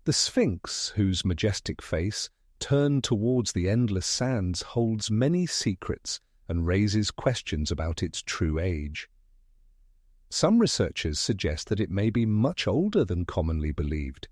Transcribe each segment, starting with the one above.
The Sphinx, whose majestic face, turned towards the endless sands, holds many secrets and raises questions about its true age. Some researchers suggest that it may be much older than commonly believed.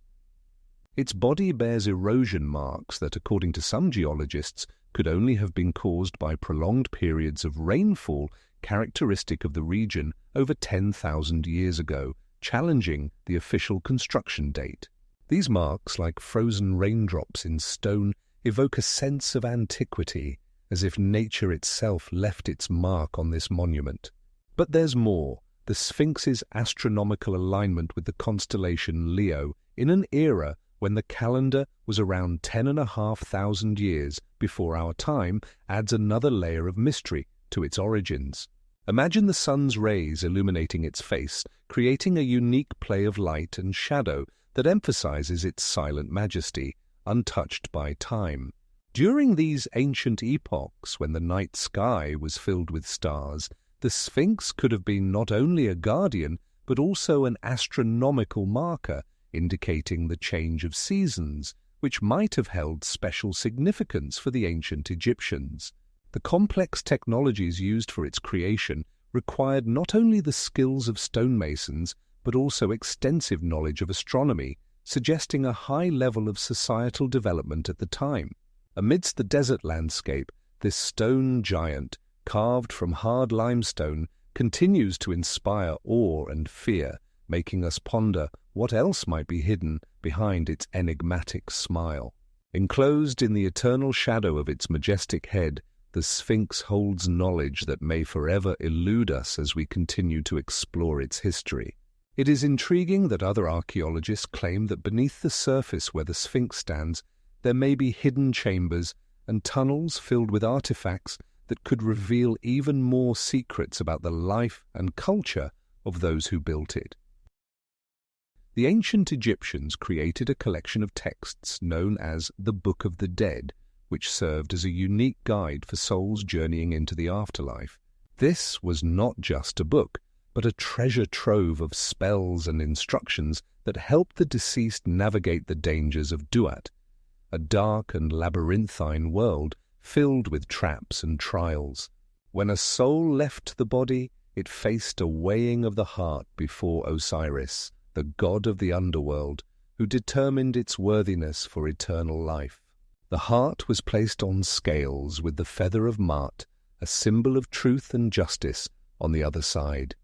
Its body bears erosion marks that, according to some geologists, could only have been caused by prolonged periods of rainfall characteristic of the region over 10,000 years ago, challenging the official construction date. These marks, like frozen raindrops in stone, evoke a sense of antiquity, as if nature itself left its mark on this monument. But there's more. The Sphinx's astronomical alignment with the constellation Leo in an era when the calendar was around 10,500 years before our time adds another layer of mystery to its origins. Imagine the sun's rays illuminating its face, creating a unique play of light and shadow that emphasizes its silent majesty, untouched by time. During these ancient epochs, when the night sky was filled with stars, the Sphinx could have been not only a guardian, but also an astronomical marker, indicating the change of seasons, which might have held special significance for the ancient Egyptians. The complex technologies used for its creation required not only the skills of stonemasons, but also extensive knowledge of astronomy, suggesting a high level of societal development at the time. Amidst the desert landscape, this stone giant, carved from hard limestone, continues to inspire awe and fear, making us ponder what else might be hidden behind its enigmatic smile. Enclosed in the eternal shadow of its majestic head, the Sphinx holds knowledge that may forever elude us as we continue to explore its history. It is intriguing that other archaeologists claim that beneath the surface where the Sphinx stands, there may be hidden chambers and tunnels filled with artifacts that could reveal even more secrets about the life and culture of those who built it. The ancient Egyptians created a collection of texts known as the Book of the Dead, which served as a unique guide for souls journeying into the afterlife. This was not just a book, but a treasure trove of spells and instructions that helped the deceased navigate the dangers of Duat, a dark and labyrinthine world filled with traps and trials. When a soul left the body, it faced a weighing of the heart before Osiris, the god of the underworld, who determined its worthiness for eternal life. The heart was placed on scales with the feather of Ma'at, a symbol of truth and justice, on the other side.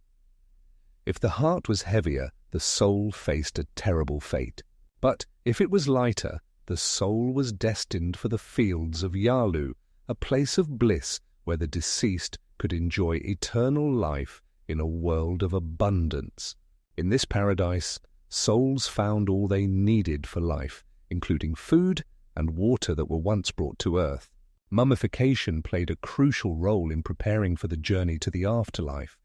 If the heart was heavier, the soul faced a terrible fate. But if it was lighter, the soul was destined for the fields of Yalu, a place of bliss where the deceased could enjoy eternal life in a world of abundance. In this paradise, souls found all they needed for life, including food and water that were once brought to earth. Mummification played a crucial role in preparing for the journey to the afterlife.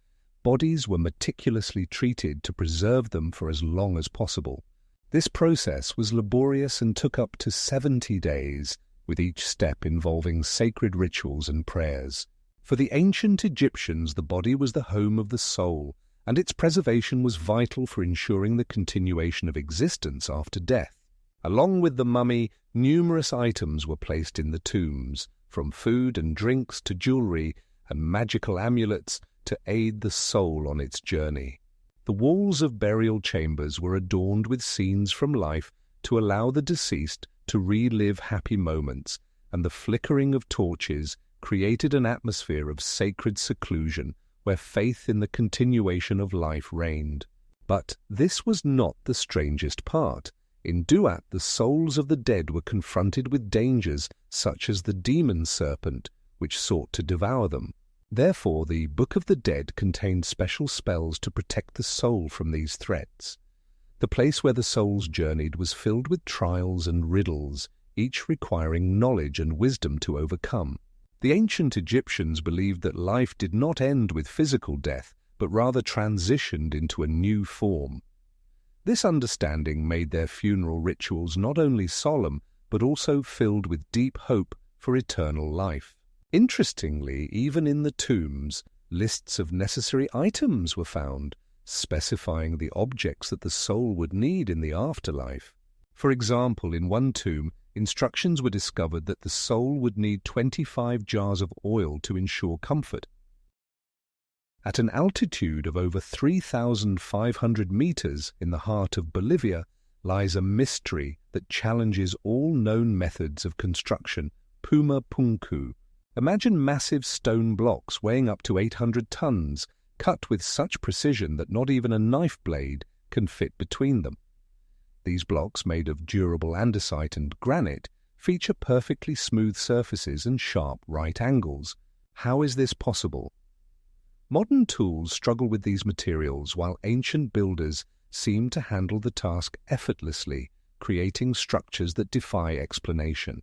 Bodies were meticulously treated to preserve them for as long as possible. This process was laborious and took up to 70 days, with each step involving sacred rituals and prayers. For the ancient Egyptians, the body was the home of the soul, and its preservation was vital for ensuring the continuation of existence after death. Along with the mummy, numerous items were placed in the tombs, from food and drinks to jewelry and magical amulets to aid the soul on its journey. The walls of burial chambers were adorned with scenes from life to allow the deceased to relive happy moments, and the flickering of torches created an atmosphere of sacred seclusion where faith in the continuation of life reigned. But this was not the strangest part. In Duat, the souls of the dead were confronted with dangers such as the demon serpent, which sought to devour them. Therefore, the Book of the Dead contained special spells to protect the soul from these threats. The place where the souls journeyed was filled with trials and riddles, each requiring knowledge and wisdom to overcome. The ancient Egyptians believed that life did not end with physical death, but rather transitioned into a new form. This understanding made their funeral rituals not only solemn, but also filled with deep hope for eternal life. Interestingly, even in the tombs, lists of necessary items were found, specifying the objects that the soul would need in the afterlife. For example, in one tomb, instructions were discovered that the soul would need 25 jars of oil to ensure comfort. At an altitude of over 3,500 meters in the heart of Bolivia lies a mystery that challenges all known methods of construction, Puma Punku. Imagine massive stone blocks weighing up to 800 tons, cut with such precision that not even a knife blade can fit between them. These blocks, made of durable andesite and granite, feature perfectly smooth surfaces and sharp right angles. How is this possible? Modern tools struggle with these materials, while ancient builders seem to handle the task effortlessly, creating structures that defy explanation.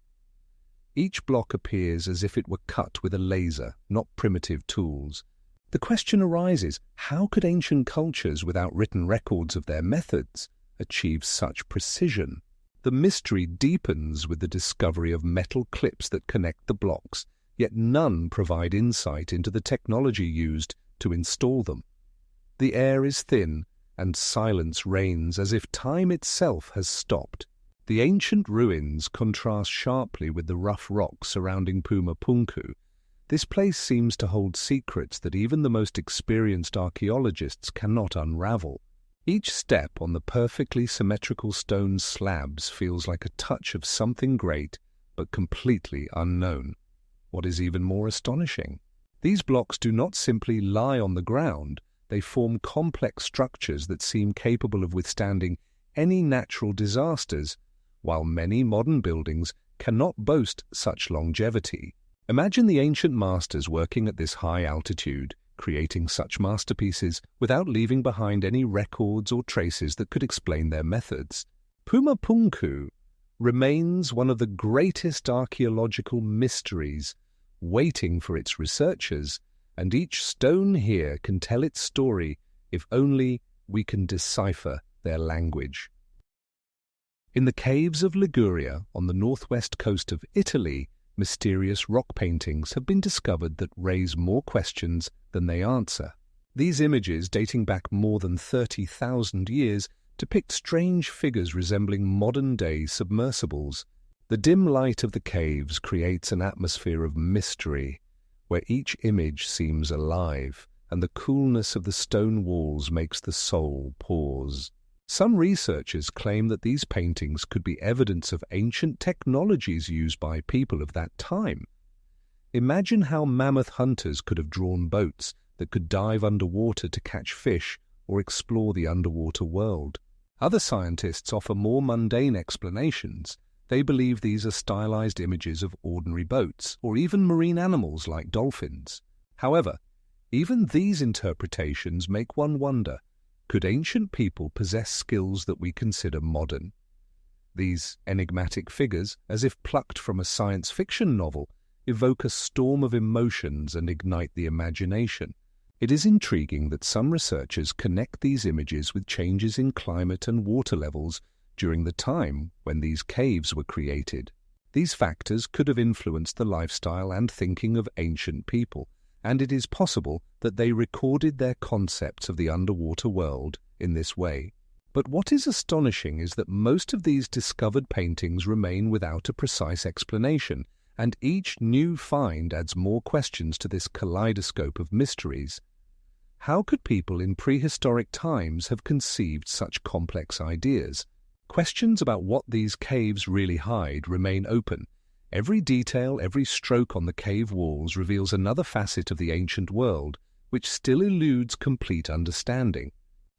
Each block appears as if it were cut with a laser, not primitive tools. The question arises, how could ancient cultures, without written records of their methods, achieve such precision? The mystery deepens with the discovery of metal clips that connect the blocks, yet none provide insight into the technology used to install them. The air is thin, and silence reigns as if time itself has stopped. The ancient ruins contrast sharply with the rough rocks surrounding Puma Punku. This place seems to hold secrets that even the most experienced archaeologists cannot unravel. Each step on the perfectly symmetrical stone slabs feels like a touch of something great, but completely unknown. What is even more astonishing? These blocks do not simply lie on the ground, they form complex structures that seem capable of withstanding any natural disasters, while many modern buildings cannot boast such longevity. Imagine the ancient masters working at this high altitude, creating such masterpieces without leaving behind any records or traces that could explain their methods. Puma Punku remains one of the greatest archaeological mysteries, waiting for its researchers, and each stone here can tell its story if only we can decipher their language. In the caves of Liguria, on the northwest coast of Italy, mysterious rock paintings have been discovered that raise more questions than they answer. These images, dating back more than 30,000 years, depict strange figures resembling modern-day submersibles. The dim light of the caves creates an atmosphere of mystery, where each image seems alive, and the coolness of the stone walls makes the soul pause. Some researchers claim that these paintings could be evidence of ancient technologies used by people of that time. Imagine how mammoth hunters could have drawn boats that could dive underwater to catch fish or explore the underwater world. Other scientists offer more mundane explanations. They believe these are stylized images of ordinary boats or even marine animals like dolphins. However, even these interpretations make one wonder, could ancient people possess skills that we consider modern? These enigmatic figures, as if plucked from a science fiction novel, evoke a storm of emotions and ignite the imagination. It is intriguing that some researchers connect these images with changes in climate and water levels during the time when these caves were created. These factors could have influenced the lifestyle and thinking of ancient people, and it is possible that they recorded their concepts of the underwater world in this way. But what is astonishing is that most of these discovered paintings remain without a precise explanation, and each new find adds more questions to this kaleidoscope of mysteries. How could people in prehistoric times have conceived such complex ideas? Questions about what these caves really hide remain open. Every detail, every stroke on the cave walls reveals another facet of the ancient world, which still eludes complete understanding.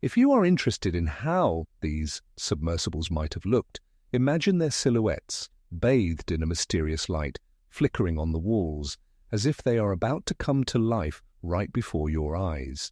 If you are interested in how these submersibles might have looked, imagine their silhouettes, bathed in a mysterious light, flickering on the walls, as if they are about to come to life right before your eyes.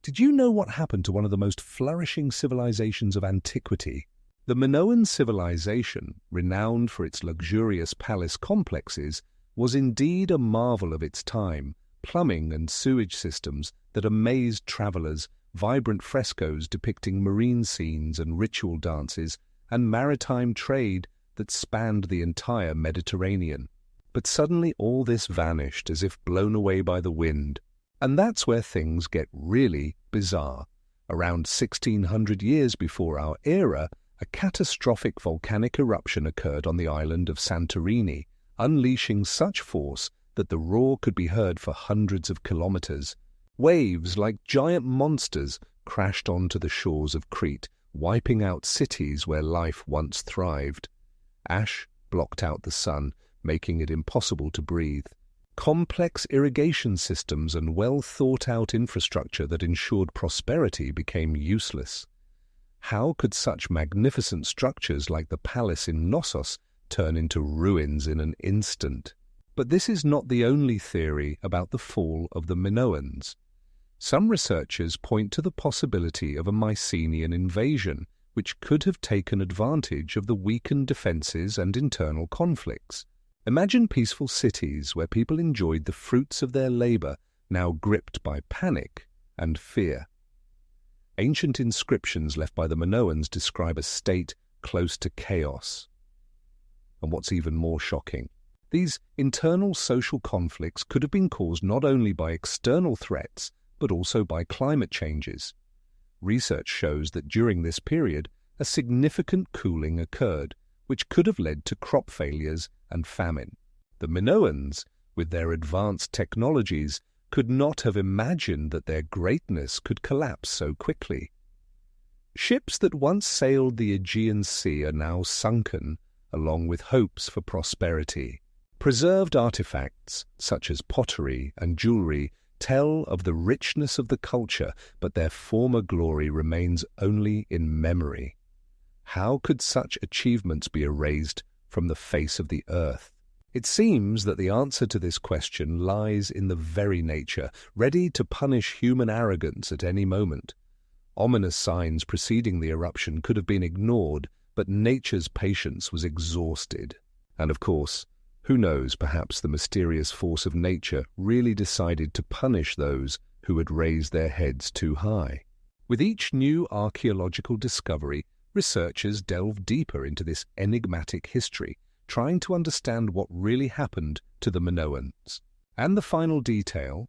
Did you know what happened to one of the most flourishing civilizations of antiquity? The Minoan civilization, renowned for its luxurious palace complexes, was indeed a marvel of its time. Plumbing and sewage systems that amazed travelers, vibrant frescoes depicting marine scenes and ritual dances, and maritime trade that spanned the entire Mediterranean. But suddenly all this vanished as if blown away by the wind. And that's where things get really bizarre. Around 1600 years before our era, a catastrophic volcanic eruption occurred on the island of Santorini, unleashing such force that the roar could be heard for hundreds of kilometers. Waves, like giant monsters, crashed onto the shores of Crete, wiping out cities where life once thrived. Ash blocked out the sun, making it impossible to breathe. Complex irrigation systems and well-thought-out infrastructure that ensured prosperity became useless. How could such magnificent structures like the palace in Knossos turn into ruins in an instant? But this is not the only theory about the fall of the Minoans. Some researchers point to the possibility of a Mycenaean invasion, which could have taken advantage of the weakened defenses and internal conflicts. Imagine peaceful cities where people enjoyed the fruits of their labor, now gripped by panic and fear. Ancient inscriptions left by the Minoans describe a state close to chaos. And what's even more shocking, these internal social conflicts could have been caused not only by external threats, but also by climate changes. Research shows that during this period, a significant cooling occurred, which could have led to crop failures and famine. The Minoans, with their advanced technologies, could not have imagined that their greatness could collapse so quickly. Ships that once sailed the Aegean Sea are now sunken, along with hopes for prosperity. Preserved artifacts, such as pottery and jewelry, tell of the richness of the culture, but their former glory remains only in memory. How could such achievements be erased from the face of the earth? It seems that the answer to this question lies in the very nature, ready to punish human arrogance at any moment. Ominous signs preceding the eruption could have been ignored, but nature's patience was exhausted. And of course, who knows, perhaps the mysterious force of nature really decided to punish those who had raised their heads too high. With each new archaeological discovery, researchers delve deeper into this enigmatic history, trying to understand what really happened to the Minoans. And the final detail,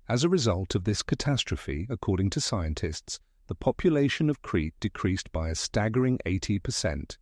as a result of this catastrophe, according to scientists, the population of Crete decreased by a staggering 80%.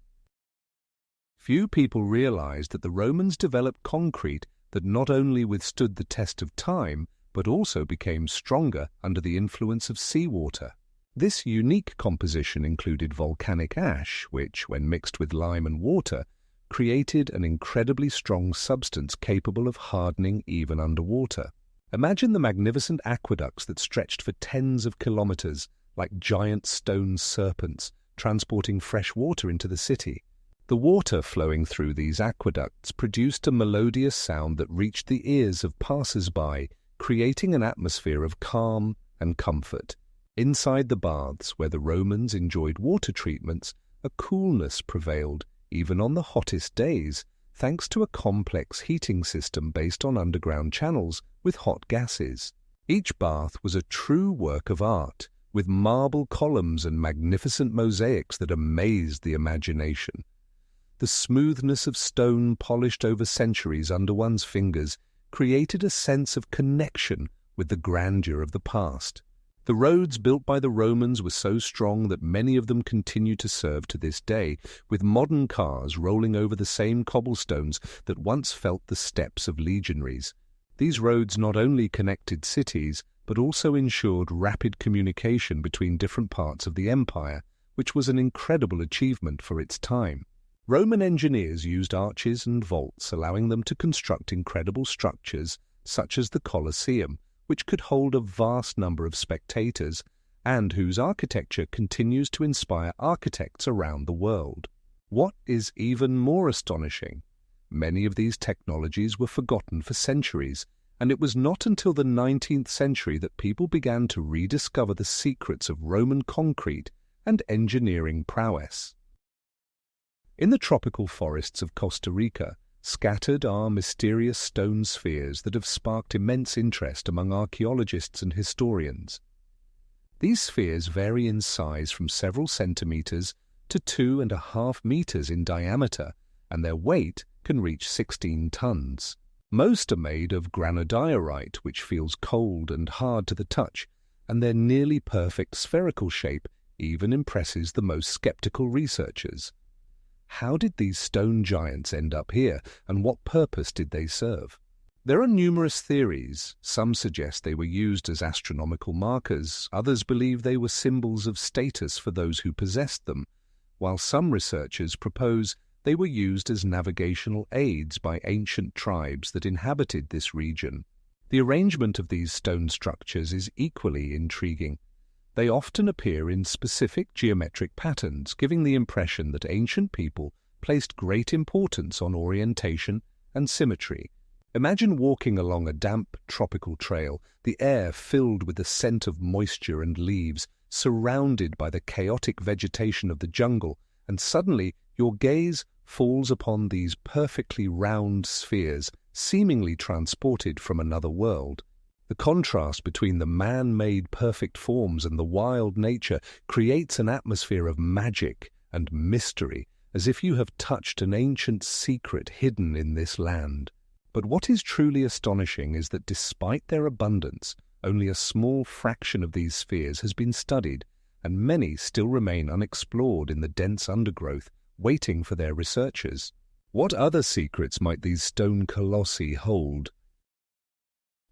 Few people realized that the Romans developed concrete that not only withstood the test of time, but also became stronger under the influence of seawater. This unique composition included volcanic ash, which, when mixed with lime and water, created an incredibly strong substance capable of hardening even underwater. Imagine the magnificent aqueducts that stretched for tens of kilometers, like giant stone serpents, transporting fresh water into the city. The water flowing through these aqueducts produced a melodious sound that reached the ears of passers-by, creating an atmosphere of calm and comfort. Inside the baths, where the Romans enjoyed water treatments, a coolness prevailed, even on the hottest days, thanks to a complex heating system based on underground channels with hot gases. Each bath was a true work of art, with marble columns and magnificent mosaics that amazed the imagination. The smoothness of stone polished over centuries under one's fingers created a sense of connection with the grandeur of the past. The roads built by the Romans were so strong that many of them continue to serve to this day, with modern cars rolling over the same cobblestones that once felt the steps of legionaries. These roads not only connected cities, but also ensured rapid communication between different parts of the empire, which was an incredible achievement for its time. Roman engineers used arches and vaults, allowing them to construct incredible structures such as the Colosseum, which could hold a vast number of spectators and whose architecture continues to inspire architects around the world. What is even more astonishing, many of these technologies were forgotten for centuries, and it was not until the 19th century that people began to rediscover the secrets of Roman concrete and engineering prowess. In the tropical forests of Costa Rica, scattered are mysterious stone spheres that have sparked immense interest among archaeologists and historians. These spheres vary in size from several centimeters to 2.5 meters in diameter, and their weight can reach 16 tons. Most are made of granodiorite, which feels cold and hard to the touch, and their nearly perfect spherical shape even impresses the most skeptical researchers. How did these stone giants end up here, and what purpose did they serve? There are numerous theories. Some suggest they were used as astronomical markers, others believe they were symbols of status for those who possessed them, while some researchers propose they were used as navigational aids by ancient tribes that inhabited this region. The arrangement of these stone structures is equally intriguing. They often appear in specific geometric patterns, giving the impression that ancient people placed great importance on orientation and symmetry. Imagine walking along a damp tropical trail, the air filled with the scent of moisture and leaves, surrounded by the chaotic vegetation of the jungle, and suddenly your gaze falls upon these perfectly round spheres, seemingly transported from another world. The contrast between the man-made perfect forms and the wild nature creates an atmosphere of magic and mystery, as if you have touched an ancient secret hidden in this land. But what is truly astonishing is that despite their abundance, only a small fraction of these spheres has been studied, and many still remain unexplored in the dense undergrowth, waiting for their researchers. What other secrets might these stone colossi hold?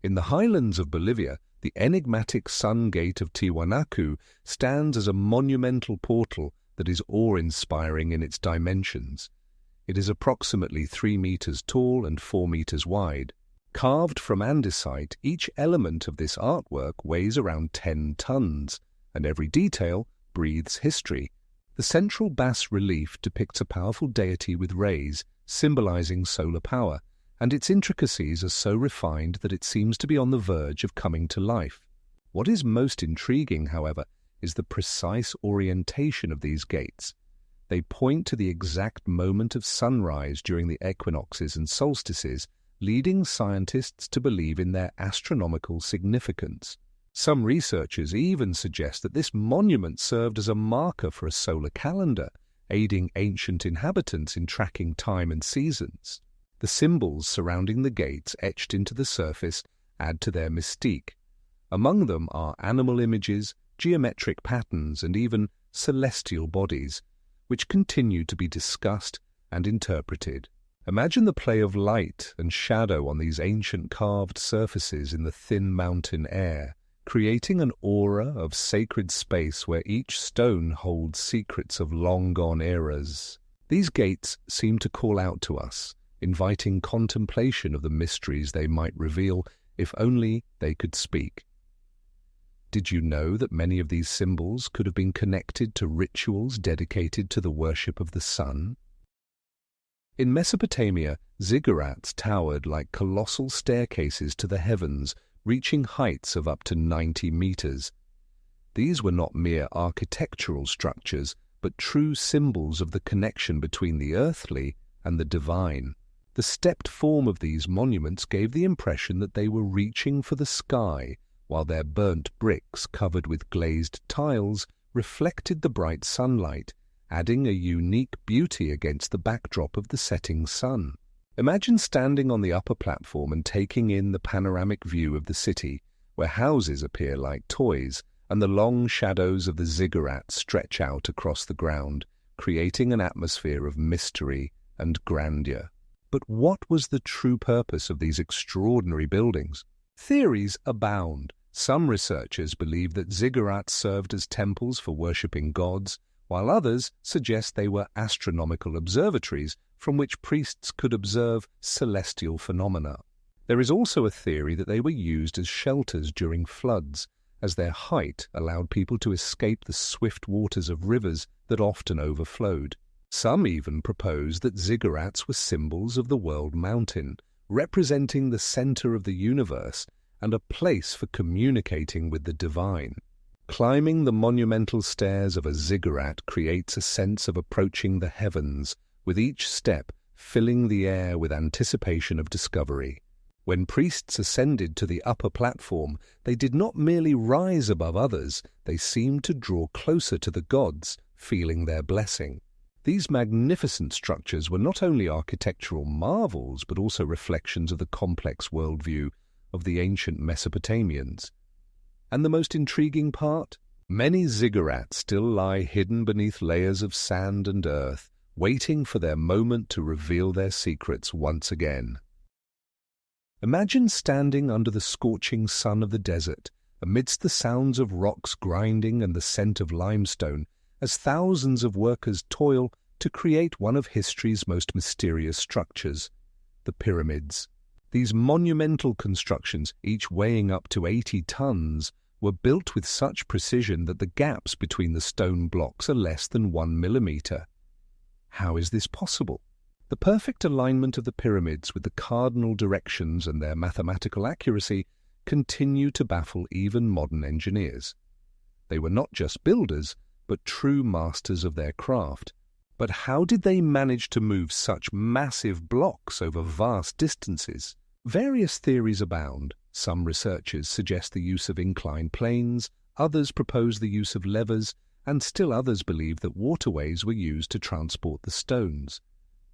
In the highlands of Bolivia, the enigmatic Sun Gate of Tiwanaku stands as a monumental portal that is awe-inspiring in its dimensions. It is approximately 3 meters tall and 4 meters wide. Carved from andesite, each element of this artwork weighs around 10 tons, and every detail breathes history. The central bas-relief depicts a powerful deity with rays, symbolizing solar power, and its intricacies are so refined that it seems to be on the verge of coming to life. What is most intriguing, however, is the precise orientation of these gates. They point to the exact moment of sunrise during the equinoxes and solstices, leading scientists to believe in their astronomical significance. Some researchers even suggest that this monument served as a marker for a solar calendar, aiding ancient inhabitants in tracking time and seasons. The symbols surrounding the gates etched into the surface add to their mystique. Among them are animal images, geometric patterns, and even celestial bodies, which continue to be discussed and interpreted. Imagine the play of light and shadow on these ancient carved surfaces in the thin mountain air, creating an aura of sacred space where each stone holds secrets of long-gone eras. These gates seem to call out to us, inviting contemplation of the mysteries they might reveal if only they could speak. Did you know that many of these symbols could have been connected to rituals dedicated to the worship of the sun? In Mesopotamia, ziggurats towered like colossal staircases to the heavens, reaching heights of up to 90 meters. These were not mere architectural structures, but true symbols of the connection between the earthly and the divine. The stepped form of these monuments gave the impression that they were reaching for the sky, while their burnt bricks covered with glazed tiles reflected the bright sunlight, adding a unique beauty against the backdrop of the setting sun. Imagine standing on the upper platform and taking in the panoramic view of the city, where houses appear like toys, and the long shadows of the ziggurats stretch out across the ground, creating an atmosphere of mystery and grandeur. But what was the true purpose of these extraordinary buildings? Theories abound. Some researchers believe that ziggurats served as temples for worshipping gods, while others suggest they were astronomical observatories from which priests could observe celestial phenomena. There is also a theory that they were used as shelters during floods, as their height allowed people to escape the swift waters of rivers that often overflowed. Some even propose that ziggurats were symbols of the world mountain, representing the center of the universe and a place for communicating with the divine. Climbing the monumental stairs of a ziggurat creates a sense of approaching the heavens, with each step filling the air with anticipation of discovery. When priests ascended to the upper platform, they did not merely rise above others, they seemed to draw closer to the gods, feeling their blessing. These magnificent structures were not only architectural marvels, but also reflections of the complex worldview of the ancient Mesopotamians. And the most intriguing part? Many ziggurats still lie hidden beneath layers of sand and earth, waiting for their moment to reveal their secrets once again. Imagine standing under the scorching sun of the desert, amidst the sounds of rocks grinding and the scent of limestone, as thousands of workers toil to create one of history's most mysterious structures, the pyramids. These monumental constructions, each weighing up to 80 tons, were built with such precision that the gaps between the stone blocks are less than 1 millimeter. How is this possible? The perfect alignment of the pyramids with the cardinal directions and their mathematical accuracy continue to baffle even modern engineers. They were not just builders, but true masters of their craft. But how did they manage to move such massive blocks over vast distances? Various theories abound. Some researchers suggest the use of inclined planes, others propose the use of levers, and still others believe that waterways were used to transport the stones.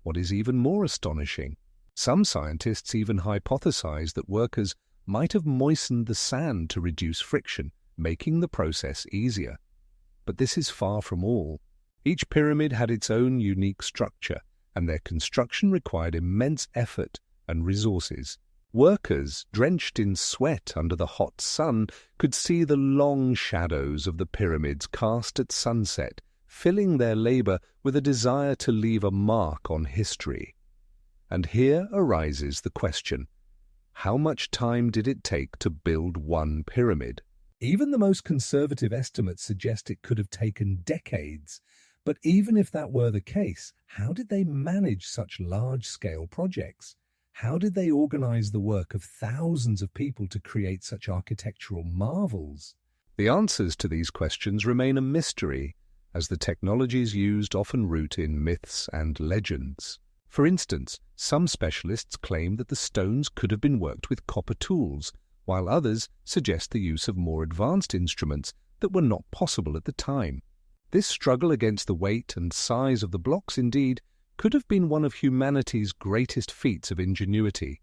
What is even more astonishing, some scientists even hypothesize that workers might have moistened the sand to reduce friction, making the process easier. But this is far from all. Each pyramid had its own unique structure, and their construction required immense effort and resources. Workers, drenched in sweat under the hot sun, could see the long shadows of the pyramids cast at sunset, filling their labor with a desire to leave a mark on history. And here arises the question, how much time did it take to build one pyramid? Even the most conservative estimates suggest it could have taken decades. But even if that were the case, how did they manage such large-scale projects? How did they organize the work of thousands of people to create such architectural marvels? The answers to these questions remain a mystery, as the technologies used often root in myths and legends. For instance, some specialists claim that the stones could have been worked with copper tools, while others suggest the use of more advanced instruments that were not possible at the time. This struggle against the weight and size of the blocks indeed could have been one of humanity's greatest feats of ingenuity.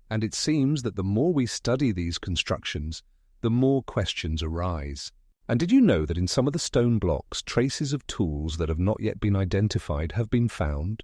And it seems that the more we study these constructions, the more questions arise. And did you know that in some of the stone blocks, traces of tools that have not yet been identified have been found?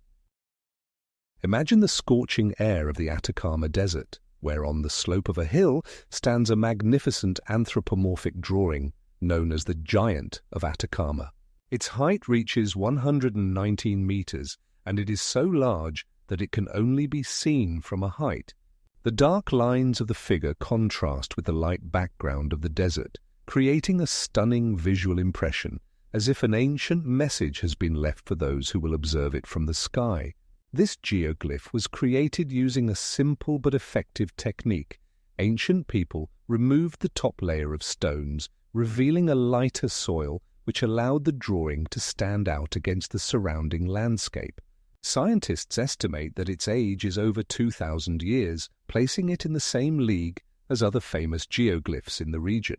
Imagine the scorching air of the Atacama Desert, where on the slope of a hill stands a magnificent anthropomorphic drawing known as the Giant of Atacama. Its height reaches 119 meters, and it is so large that it can only be seen from a height. The dark lines of the figure contrast with the light background of the desert, creating a stunning visual impression, as if an ancient message has been left for those who will observe it from the sky. This geoglyph was created using a simple but effective technique. Ancient people removed the top layer of stones, revealing a lighter soil which allowed the drawing to stand out against the surrounding landscape. Scientists estimate that its age is over 2,000 years, placing it in the same league as other famous geoglyphs in the region.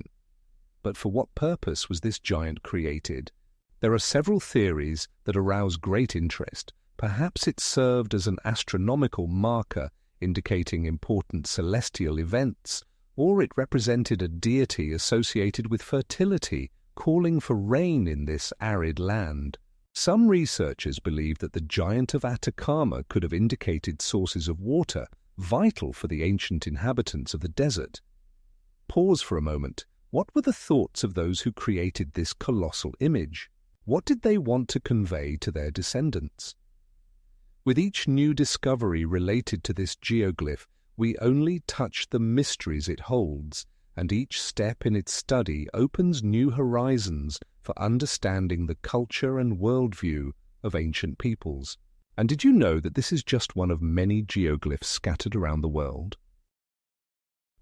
But for what purpose was this giant created? There are several theories that arouse great interest. Perhaps it served as an astronomical marker indicating important celestial events, or it represented a deity associated with fertility, calling for rain in this arid land. Some researchers believe that the Giant of Atacama could have indicated sources of water, vital for the ancient inhabitants of the desert. Pause for a moment. What were the thoughts of those who created this colossal image? What did they want to convey to their descendants? With each new discovery related to this geoglyph, we only touch the mysteries it holds, and each step in its study opens new horizons for understanding the culture and worldview of ancient peoples. And did you know that this is just one of many geoglyphs scattered around the world?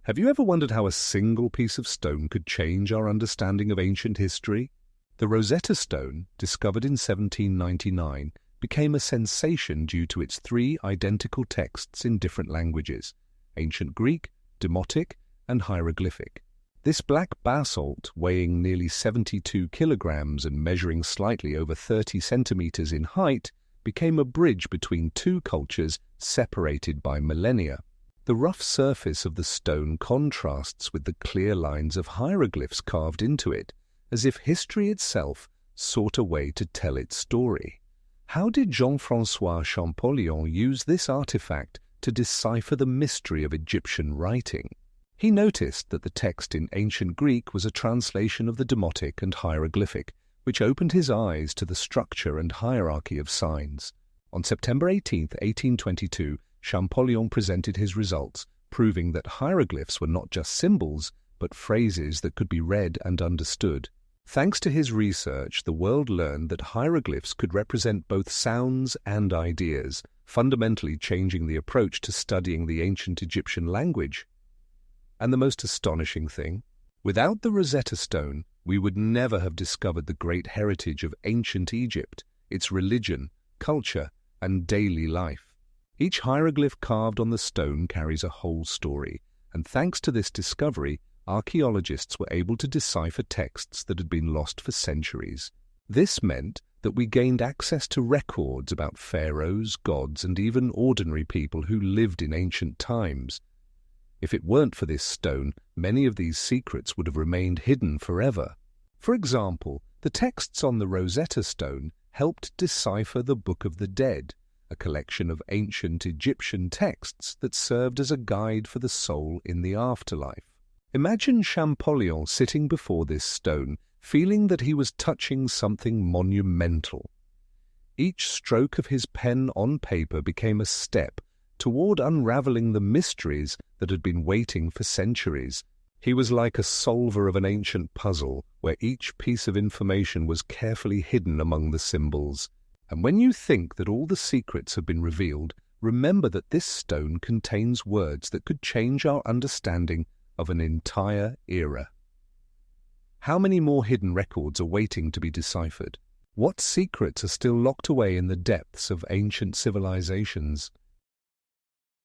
Have you ever wondered how a single piece of stone could change our understanding of ancient history? The Rosetta Stone, discovered in 1799, became a sensation due to its 3 identical texts in different languages: Ancient Greek, Demotic, and Hieroglyphic. This black basalt, weighing nearly 72 kilograms and measuring slightly over 30 centimeters in height, became a bridge between 2 cultures separated by millennia. The rough surface of the stone contrasts with the clear lines of hieroglyphs carved into it, as if history itself sought a way to tell its story. How did Jean-François Champollion use this artifact to decipher the mystery of Egyptian writing? He noticed that the text in ancient Greek was a translation of the Demotic and hieroglyphic, which opened his eyes to the structure and hierarchy of signs. On September 18, 1822, Champollion presented his results, proving that hieroglyphs were not just symbols, but phrases that could be read and understood. Thanks to his research, the world learned that hieroglyphs could represent both sounds and ideas, fundamentally changing the approach to studying the ancient Egyptian language. And the most astonishing thing, without the Rosetta Stone, we would never have discovered the great heritage of ancient Egypt, its religion, culture, and daily life. Each hieroglyph carved on the stone carries a whole story, and thanks to this discovery, archaeologists were able to decipher texts that had been lost for centuries. This meant that we gained access to records about pharaohs, gods, and even ordinary people who lived in ancient times. If it weren't for this stone, many of these secrets would have remained hidden forever. For example, the texts on the Rosetta Stone helped decipher the Book of the Dead, a collection of ancient Egyptian texts that served as a guide for the soul in the afterlife. Imagine Champollion sitting before this stone, feeling that he was touching something monumental. Each stroke of his pen on paper became a step toward unraveling the mysteries that had been waiting for centuries. He was like a solver of an ancient puzzle, where each piece of information was carefully hidden among the symbols. And when you think that all the secrets have been revealed, remember that this stone contains words that could change our understanding of an entire era. How many more hidden records are waiting to be deciphered? What secrets are still locked away in the depths of ancient civilizations?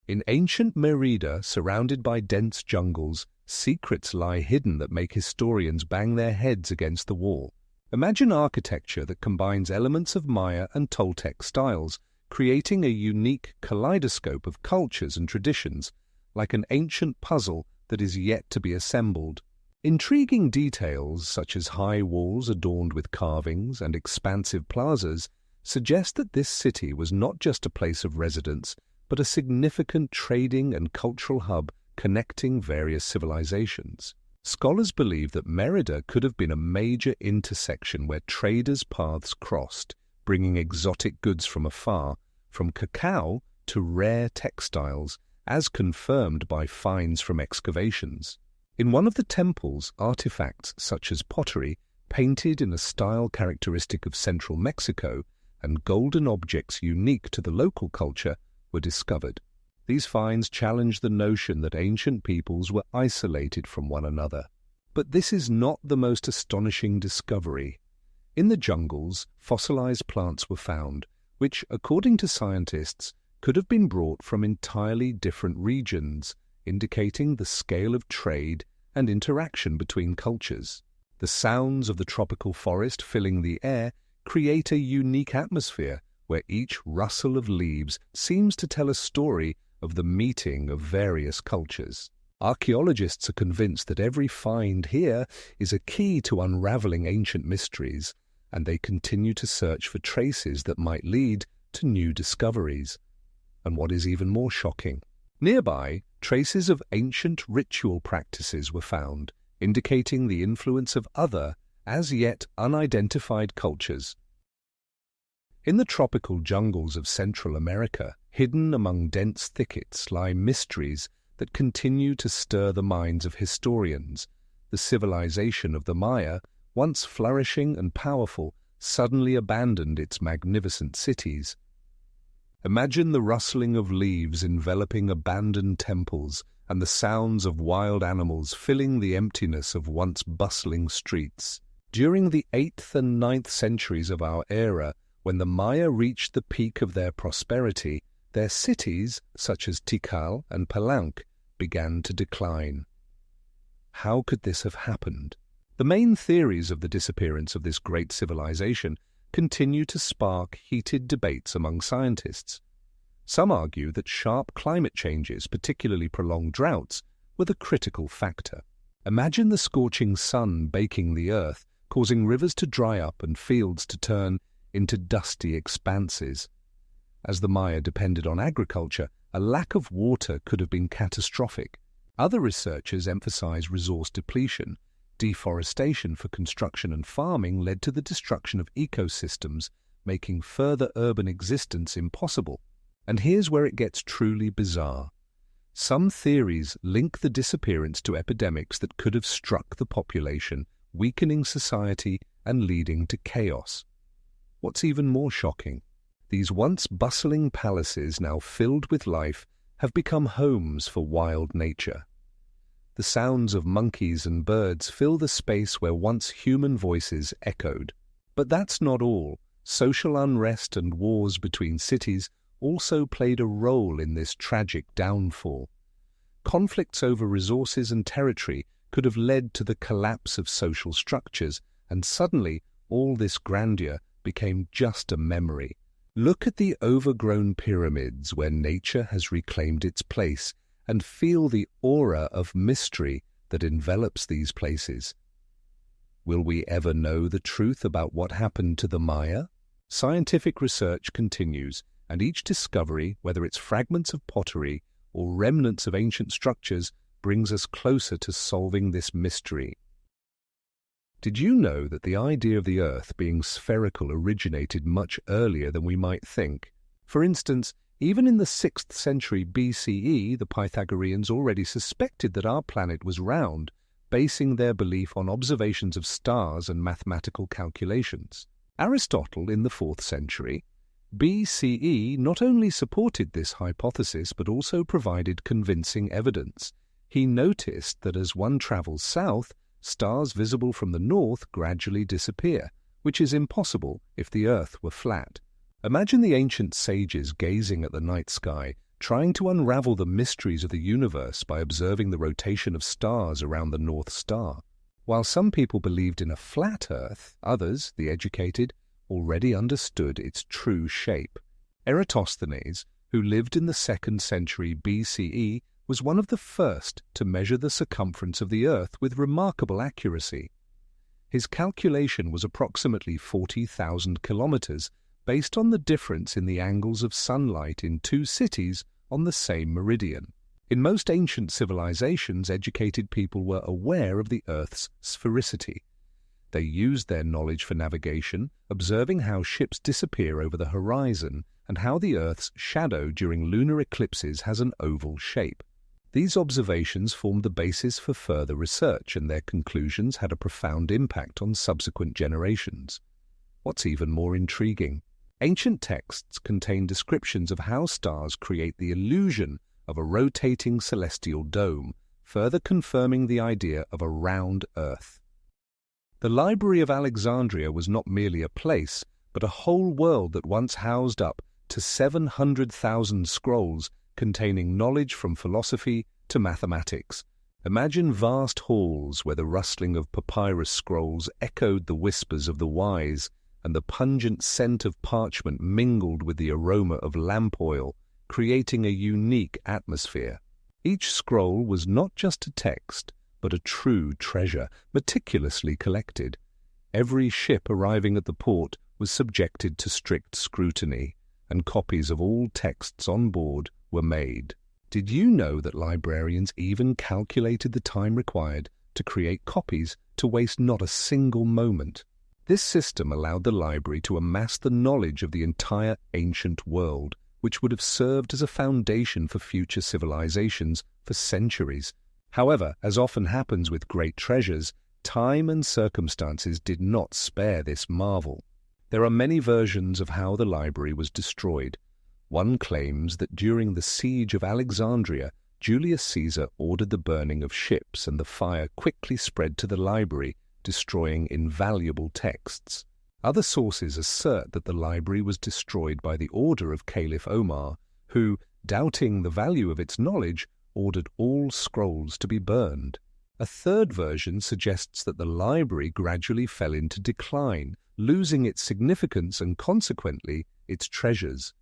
In ancient Merida, surrounded by dense jungles, secrets lie hidden that make historians bang their heads against the wall. Imagine architecture that combines elements of Maya and Toltec styles, creating a unique kaleidoscope of cultures and traditions, like an ancient puzzle that is yet to be assembled. Intriguing details, such as high walls adorned with carvings and expansive plazas, suggest that this city was not just a place of residence, but a significant trading and cultural hub connecting various civilizations. Scholars believe that Merida could have been a major intersection where traders' paths crossed, bringing exotic goods from afar, from cacao to rare textiles, as confirmed by finds from excavations. In one of the temples, artifacts such as pottery, painted in a style characteristic of central Mexico, and golden objects unique to the local culture were discovered. These finds challenge the notion that ancient peoples were isolated from one another. But this is not the most astonishing discovery. In the jungles, fossilized plants were found, which, according to scientists, could have been brought from entirely different regions, indicating the scale of trade and interaction between cultures. The sounds of the tropical forest filling the air create a unique atmosphere where each rustle of leaves seems to tell a story of the meeting of various cultures. Archaeologists are convinced that every find here is a key to unraveling ancient mysteries, and they continue to search for traces that might lead to new discoveries. And what is even more shocking, nearby, traces of ancient ritual practices were found, indicating the influence of other, as yet unidentified cultures. In the tropical jungles of Central America, hidden among dense thickets, lie mysteries that continue to stir the minds of historians. The civilization of the Maya, once flourishing and powerful, suddenly abandoned its magnificent cities. Imagine the rustling of leaves enveloping abandoned temples and the sounds of wild animals filling the emptiness of once bustling streets. During the 8th and 9th centuries of our era, when the Maya reached the peak of their prosperity, their cities, such as Tikal and Palenque, began to decline. How could this have happened? The main theories of the disappearance of this great civilization continue to spark heated debates among scientists. Some argue that sharp climate changes, particularly prolonged droughts, were the critical factor. Imagine the scorching sun baking the earth, causing rivers to dry up and fields to turn into dusty expanses. As the Maya depended on agriculture, a lack of water could have been catastrophic. Other researchers emphasize resource depletion. Deforestation for construction and farming led to the destruction of ecosystems, making further urban existence impossible. And here's where it gets truly bizarre. Some theories link the disappearance to epidemics that could have struck the population, weakening society and leading to chaos. What's even more shocking? These once bustling palaces, now filled with life, have become homes for wild nature. The sounds of monkeys and birds fill the space where once human voices echoed. But that's not all. Social unrest and wars between cities also played a role in this tragic downfall. Conflicts over resources and territory could have led to the collapse of social structures, and suddenly all this grandeur became just a memory. Look at the overgrown pyramids where nature has reclaimed its place, and feel the aura of mystery that envelops these places. Will we ever know the truth about what happened to the Maya? Scientific research continues, and each discovery, whether it's fragments of pottery or remnants of ancient structures, brings us closer to solving this mystery. Did you know that the idea of the Earth being spherical originated much earlier than we might think? For instance, even in the 6th century BCE, the Pythagoreans already suspected that our planet was round, basing their belief on observations of stars and mathematical calculations. Aristotle, in the 4th century BCE, not only supported this hypothesis but also provided convincing evidence. He noticed that as one travels south, stars visible from the north gradually disappear, which is impossible if the Earth were flat. Imagine the ancient sages gazing at the night sky, trying to unravel the mysteries of the universe by observing the rotation of stars around the North Star. While some people believed in a flat Earth, others, the educated, already understood its true shape. Eratosthenes, who lived in the 2nd century BCE, was one of the first to measure the circumference of the Earth with remarkable accuracy. His calculation was approximately 40,000 kilometers, based on the difference in the angles of sunlight in two cities on the same meridian. In most ancient civilizations, educated people were aware of the Earth's sphericity. They used their knowledge for navigation, observing how ships disappear over the horizon and how the Earth's shadow during lunar eclipses has an oval shape. These observations formed the basis for further research, and their conclusions had a profound impact on subsequent generations. What's even more intriguing? Ancient texts contain descriptions of how stars create the illusion of a rotating celestial dome, further confirming the idea of a round Earth. The Library of Alexandria was not merely a place, but a whole world that once housed up to 700,000 scrolls containing knowledge from philosophy to mathematics. Imagine vast halls where the rustling of papyrus scrolls echoed the whispers of the wise, and the pungent scent of parchment mingled with the aroma of lamp oil, creating a unique atmosphere. Each scroll was not just a text, but a true treasure, meticulously collected. Every ship arriving at the port was subjected to strict scrutiny, and copies of all texts on board were made. Did you know that librarians even calculated the time required to create copies to waste not a single moment? This system allowed the library to amass the knowledge of the entire ancient world, which would have served as a foundation for future civilizations for centuries. However, as often happens with great treasures, time and circumstances did not spare this marvel. There are many versions of how the library was destroyed. One claims that during the siege of Alexandria, Julius Caesar ordered the burning of ships, and the fire quickly spread to the library, destroying invaluable texts. Other sources assert that the library was destroyed by the order of Caliph Omar, who, doubting the value of its knowledge, ordered all scrolls to be burned. A third version suggests that the library gradually fell into decline, losing its significance and consequently its treasures.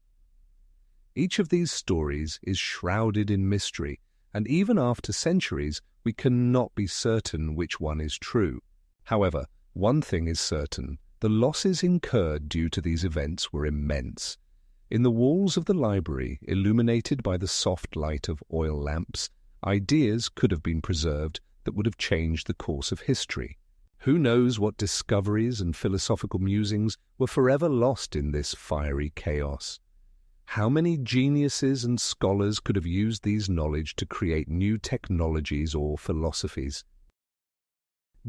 Each of these stories is shrouded in mystery, and even after centuries, we cannot be certain which one is true. However, One thing is certain, the losses incurred due to these events were immense. In the walls of the library, illuminated by the soft light of oil lamps, ideas could have been preserved that would have changed the course of history. Who knows what discoveries and philosophical musings were forever lost in this fiery chaos? How many geniuses and scholars could have used these knowledge to create new technologies or philosophies?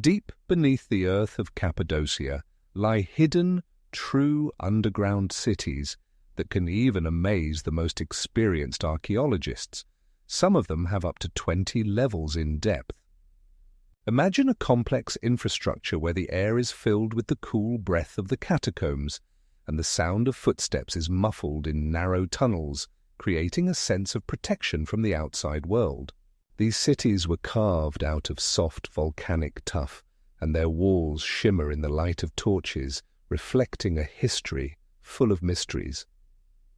Deep beneath the earth of Cappadocia lie hidden, true underground cities that can even amaze the most experienced archaeologists. Some of them have up to 20 levels in depth. Imagine a complex infrastructure where the air is filled with the cool breath of the catacombs, and the sound of footsteps is muffled in narrow tunnels, creating a sense of protection from the outside world. These cities were carved out of soft volcanic tuff, and their walls shimmer in the light of torches, reflecting a history full of mysteries.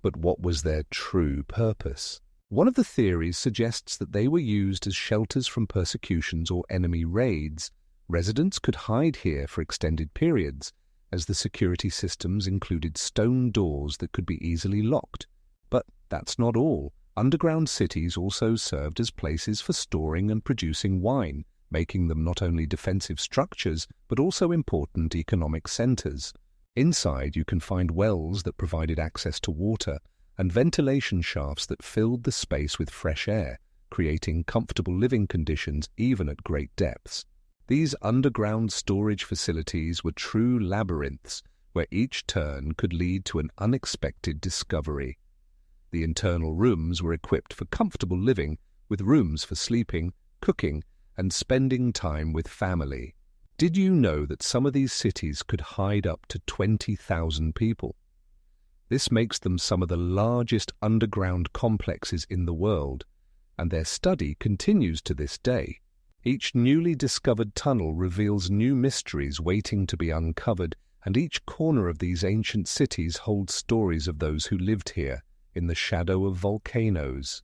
But what was their true purpose? One of the theories suggests that they were used as shelters from persecutions or enemy raids. Residents could hide here for extended periods, as the security systems included stone doors that could be easily locked. But that's not all. Underground cities also served as places for storing and producing wine, making them not only defensive structures, but also important economic centers. Inside, you can find wells that provided access to water, and ventilation shafts that filled the space with fresh air, creating comfortable living conditions even at great depths. These underground storage facilities were true labyrinths, where each turn could lead to an unexpected discovery. The internal rooms were equipped for comfortable living, with rooms for sleeping, cooking, and spending time with family. Did you know that some of these cities could hide up to 20,000 people? This makes them some of the largest underground complexes in the world, and their study continues to this day. Each newly discovered tunnel reveals new mysteries waiting to be uncovered, and each corner of these ancient cities holds stories of those who lived here in the shadow of volcanoes.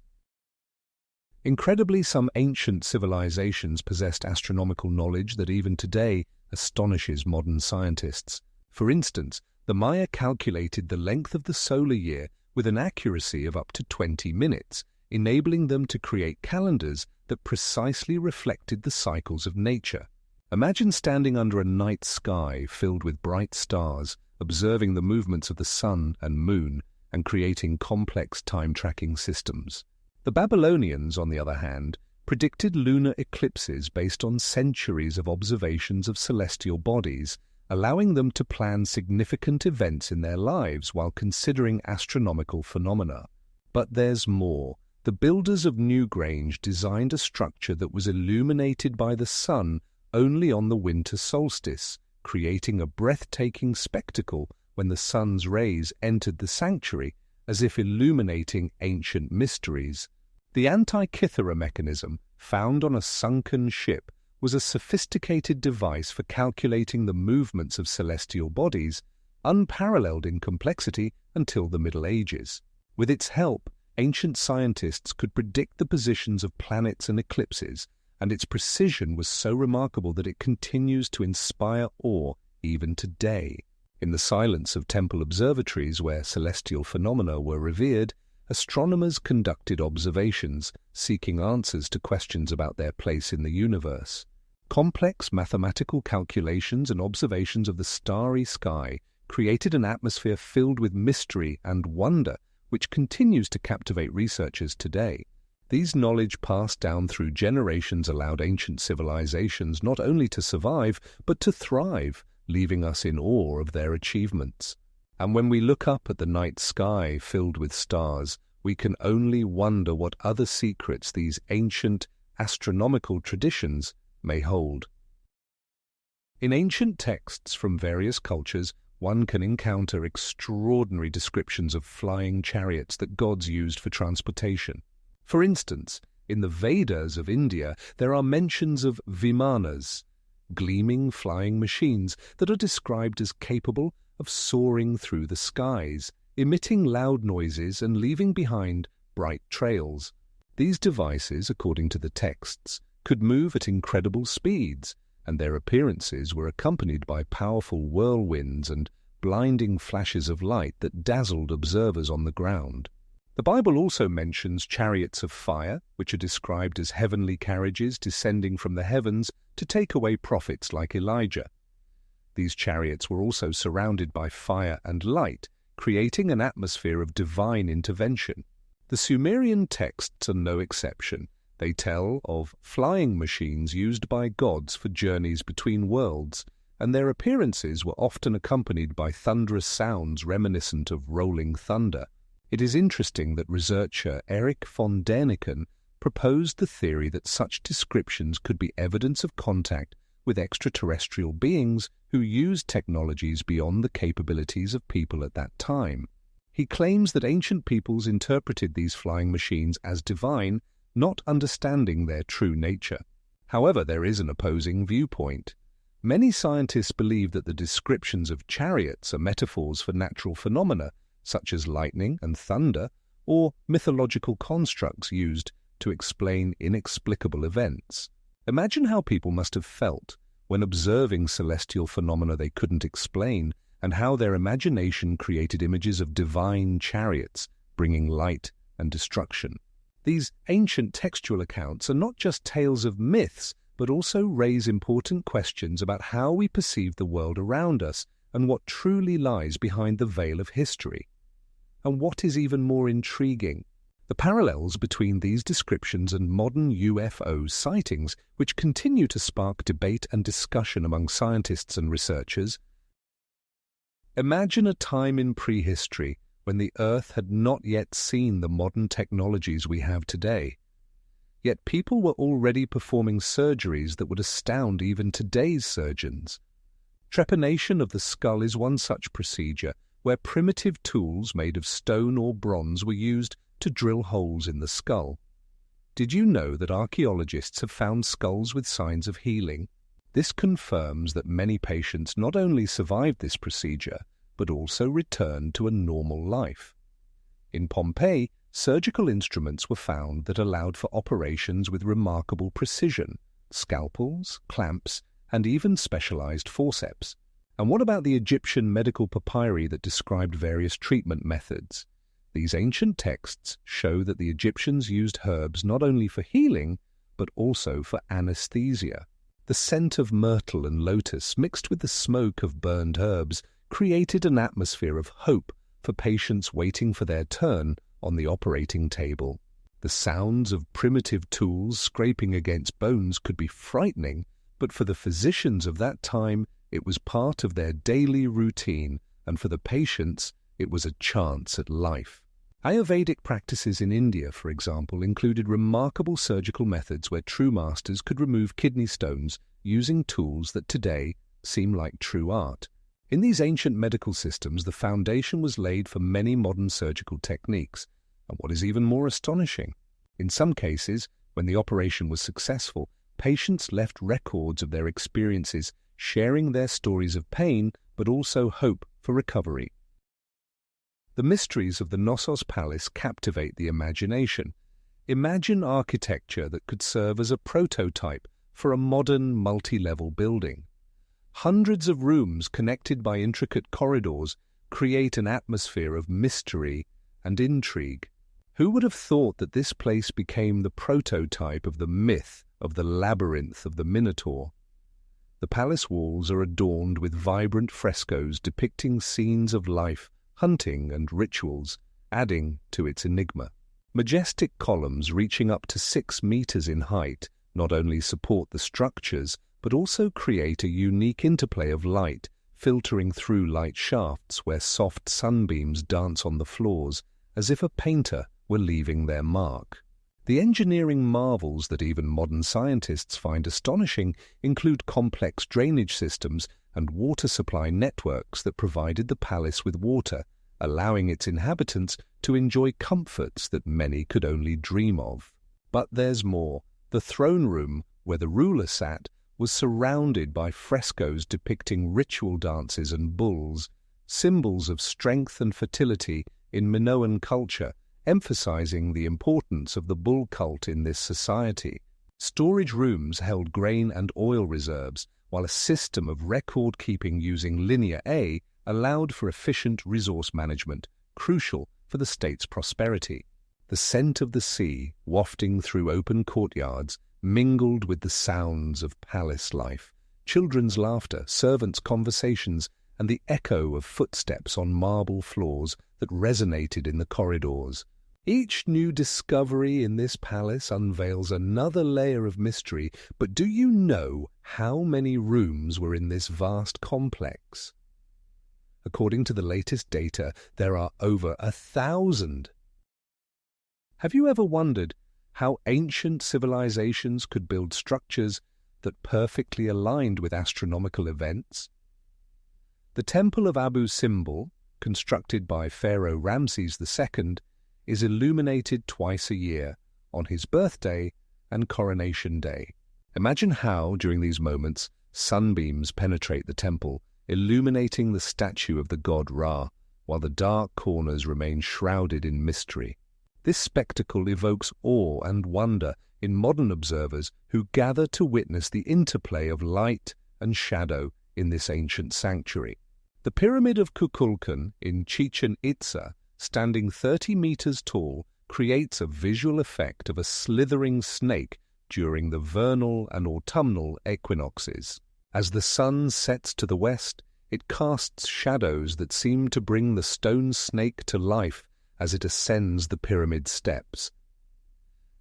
Incredibly, some ancient civilizations possessed astronomical knowledge that even today astonishes modern scientists. For instance, the Maya calculated the length of the solar year with an accuracy of up to 20 minutes, enabling them to create calendars that precisely reflected the cycles of nature. Imagine standing under a night sky filled with bright stars, observing the movements of the sun and moon, and creating complex time-tracking systems. The Babylonians, on the other hand, predicted lunar eclipses based on centuries of observations of celestial bodies, allowing them to plan significant events in their lives while considering astronomical phenomena. But there's more. The builders of Newgrange designed a structure that was illuminated by the sun only on the winter solstice, creating a breathtaking spectacle when the sun's rays entered the sanctuary, as if illuminating ancient mysteries. The Antikythera mechanism, found on a sunken ship, was a sophisticated device for calculating the movements of celestial bodies, unparalleled in complexity until the Middle Ages. With its help, ancient scientists could predict the positions of planets and eclipses, and its precision was so remarkable that it continues to inspire awe even today. In the silence of temple observatories where celestial phenomena were revered, astronomers conducted observations, seeking answers to questions about their place in the universe. Complex mathematical calculations and observations of the starry sky created an atmosphere filled with mystery and wonder, which continues to captivate researchers today. These knowledge passed down through generations allowed ancient civilizations not only to survive, but to thrive, leaving us in awe of their achievements. And when we look up at the night sky filled with stars, we can only wonder what other secrets these ancient astronomical traditions may hold. In ancient texts from various cultures, one can encounter extraordinary descriptions of flying chariots that gods used for transportation. For instance, in the Vedas of India, there are mentions of vimanas, gleaming flying machines that are described as capable of soaring through the skies, emitting loud noises and leaving behind bright trails. These devices, according to the texts, could move at incredible speeds, and their appearances were accompanied by powerful whirlwinds and blinding flashes of light that dazzled observers on the ground. The Bible also mentions chariots of fire, which are described as heavenly carriages descending from the heavens to take away prophets like Elijah. These chariots were also surrounded by fire and light, creating an atmosphere of divine intervention. The Sumerian texts are no exception. They tell of flying machines used by gods for journeys between worlds, and their appearances were often accompanied by thunderous sounds reminiscent of rolling thunder. It is interesting that researcher Erich von Däniken proposed the theory that such descriptions could be evidence of contact with extraterrestrial beings who used technologies beyond the capabilities of people at that time. He claims that ancient peoples interpreted these flying machines as divine, not understanding their true nature. However, there is an opposing viewpoint. Many scientists believe that the descriptions of chariots are metaphors for natural phenomena, such as lightning and thunder, or mythological constructs used to explain inexplicable events. Imagine how people must have felt when observing celestial phenomena they couldn't explain, and how their imagination created images of divine chariots bringing light and destruction. These ancient textual accounts are not just tales of myths, but also raise important questions about how we perceive the world around us and what truly lies behind the veil of history. And what is even more intriguing, the parallels between these descriptions and modern UFO sightings, which continue to spark debate and discussion among scientists and researchers. Imagine a time in prehistory when the Earth had not yet seen the modern technologies we have today. Yet people were already performing surgeries that would astound even today's surgeons. Trepanation of the skull is one such procedure, where primitive tools made of stone or bronze were used to drill holes in the skull. Did you know that archaeologists have found skulls with signs of healing? This confirms that many patients not only survived this procedure, but also returned to a normal life. In Pompeii, surgical instruments were found that allowed for operations with remarkable precision: scalpels, clamps, and even specialized forceps. And what about the Egyptian medical papyri that described various treatment methods? These ancient texts show that the Egyptians used herbs not only for healing, but also for anesthesia. The scent of myrtle and lotus mixed with the smoke of burned herbs created an atmosphere of hope for patients waiting for their turn on the operating table. The sounds of primitive tools scraping against bones could be frightening, but for the physicians of that time, it was part of their daily routine, and for the patients, it was a chance at life. Ayurvedic practices in India, for example, included remarkable surgical methods where true masters could remove kidney stones using tools that today seem like true art. In these ancient medical systems, the foundation was laid for many modern surgical techniques. And what is even more astonishing, in some cases, when the operation was successful, patients left records of their experiences, sharing their stories of pain, but also hope for recovery. The mysteries of the Knossos Palace captivate the imagination. Imagine architecture that could serve as a prototype for a modern multi-level building. Hundreds of rooms connected by intricate corridors create an atmosphere of mystery and intrigue. Who would have thought that this place became the prototype of the myth of the labyrinth of the Minotaur? The palace walls are adorned with vibrant frescoes depicting scenes of life, hunting, and rituals, adding to its enigma. Majestic columns reaching up to 6 meters in height not only support the structures, but also create a unique interplay of light, filtering through light shafts where soft sunbeams dance on the floors, as if a painter were leaving their mark. The engineering marvels that even modern scientists find astonishing include complex drainage systems and water supply networks that provided the palace with water, allowing its inhabitants to enjoy comforts that many could only dream of. But there's more. The throne room, where the ruler sat, was surrounded by frescoes depicting ritual dances and bulls, symbols of strength and fertility in Minoan culture, emphasizing the importance of the bull cult in this society. Storage rooms held grain and oil reserves, while a system of record-keeping using Linear A allowed for efficient resource management, crucial for the state's prosperity. The scent of the sea, wafting through open courtyards, mingled with the sounds of palace life, children's laughter, servants' conversations, and the echo of footsteps on marble floors that resonated in the corridors. Each new discovery in this palace unveils another layer of mystery, but do you know how many rooms were in this vast complex? According to the latest data, there are over 1,000. Have you ever wondered how ancient civilizations could build structures that perfectly aligned with astronomical events? The Temple of Abu Simbel, constructed by Pharaoh Ramses II, is illuminated twice a year, on his birthday and coronation day. Imagine how, during these moments, sunbeams penetrate the temple, illuminating the statue of the god Ra, while the dark corners remain shrouded in mystery. This spectacle evokes awe and wonder in modern observers who gather to witness the interplay of light and shadow in this ancient sanctuary. The Pyramid of Kukulkan in Chichen Itza, standing 30 meters tall, creates a visual effect of a slithering snake during the vernal and autumnal equinoxes. As the sun sets to the west, it casts shadows that seem to bring the stone snake to life as it ascends the pyramid steps.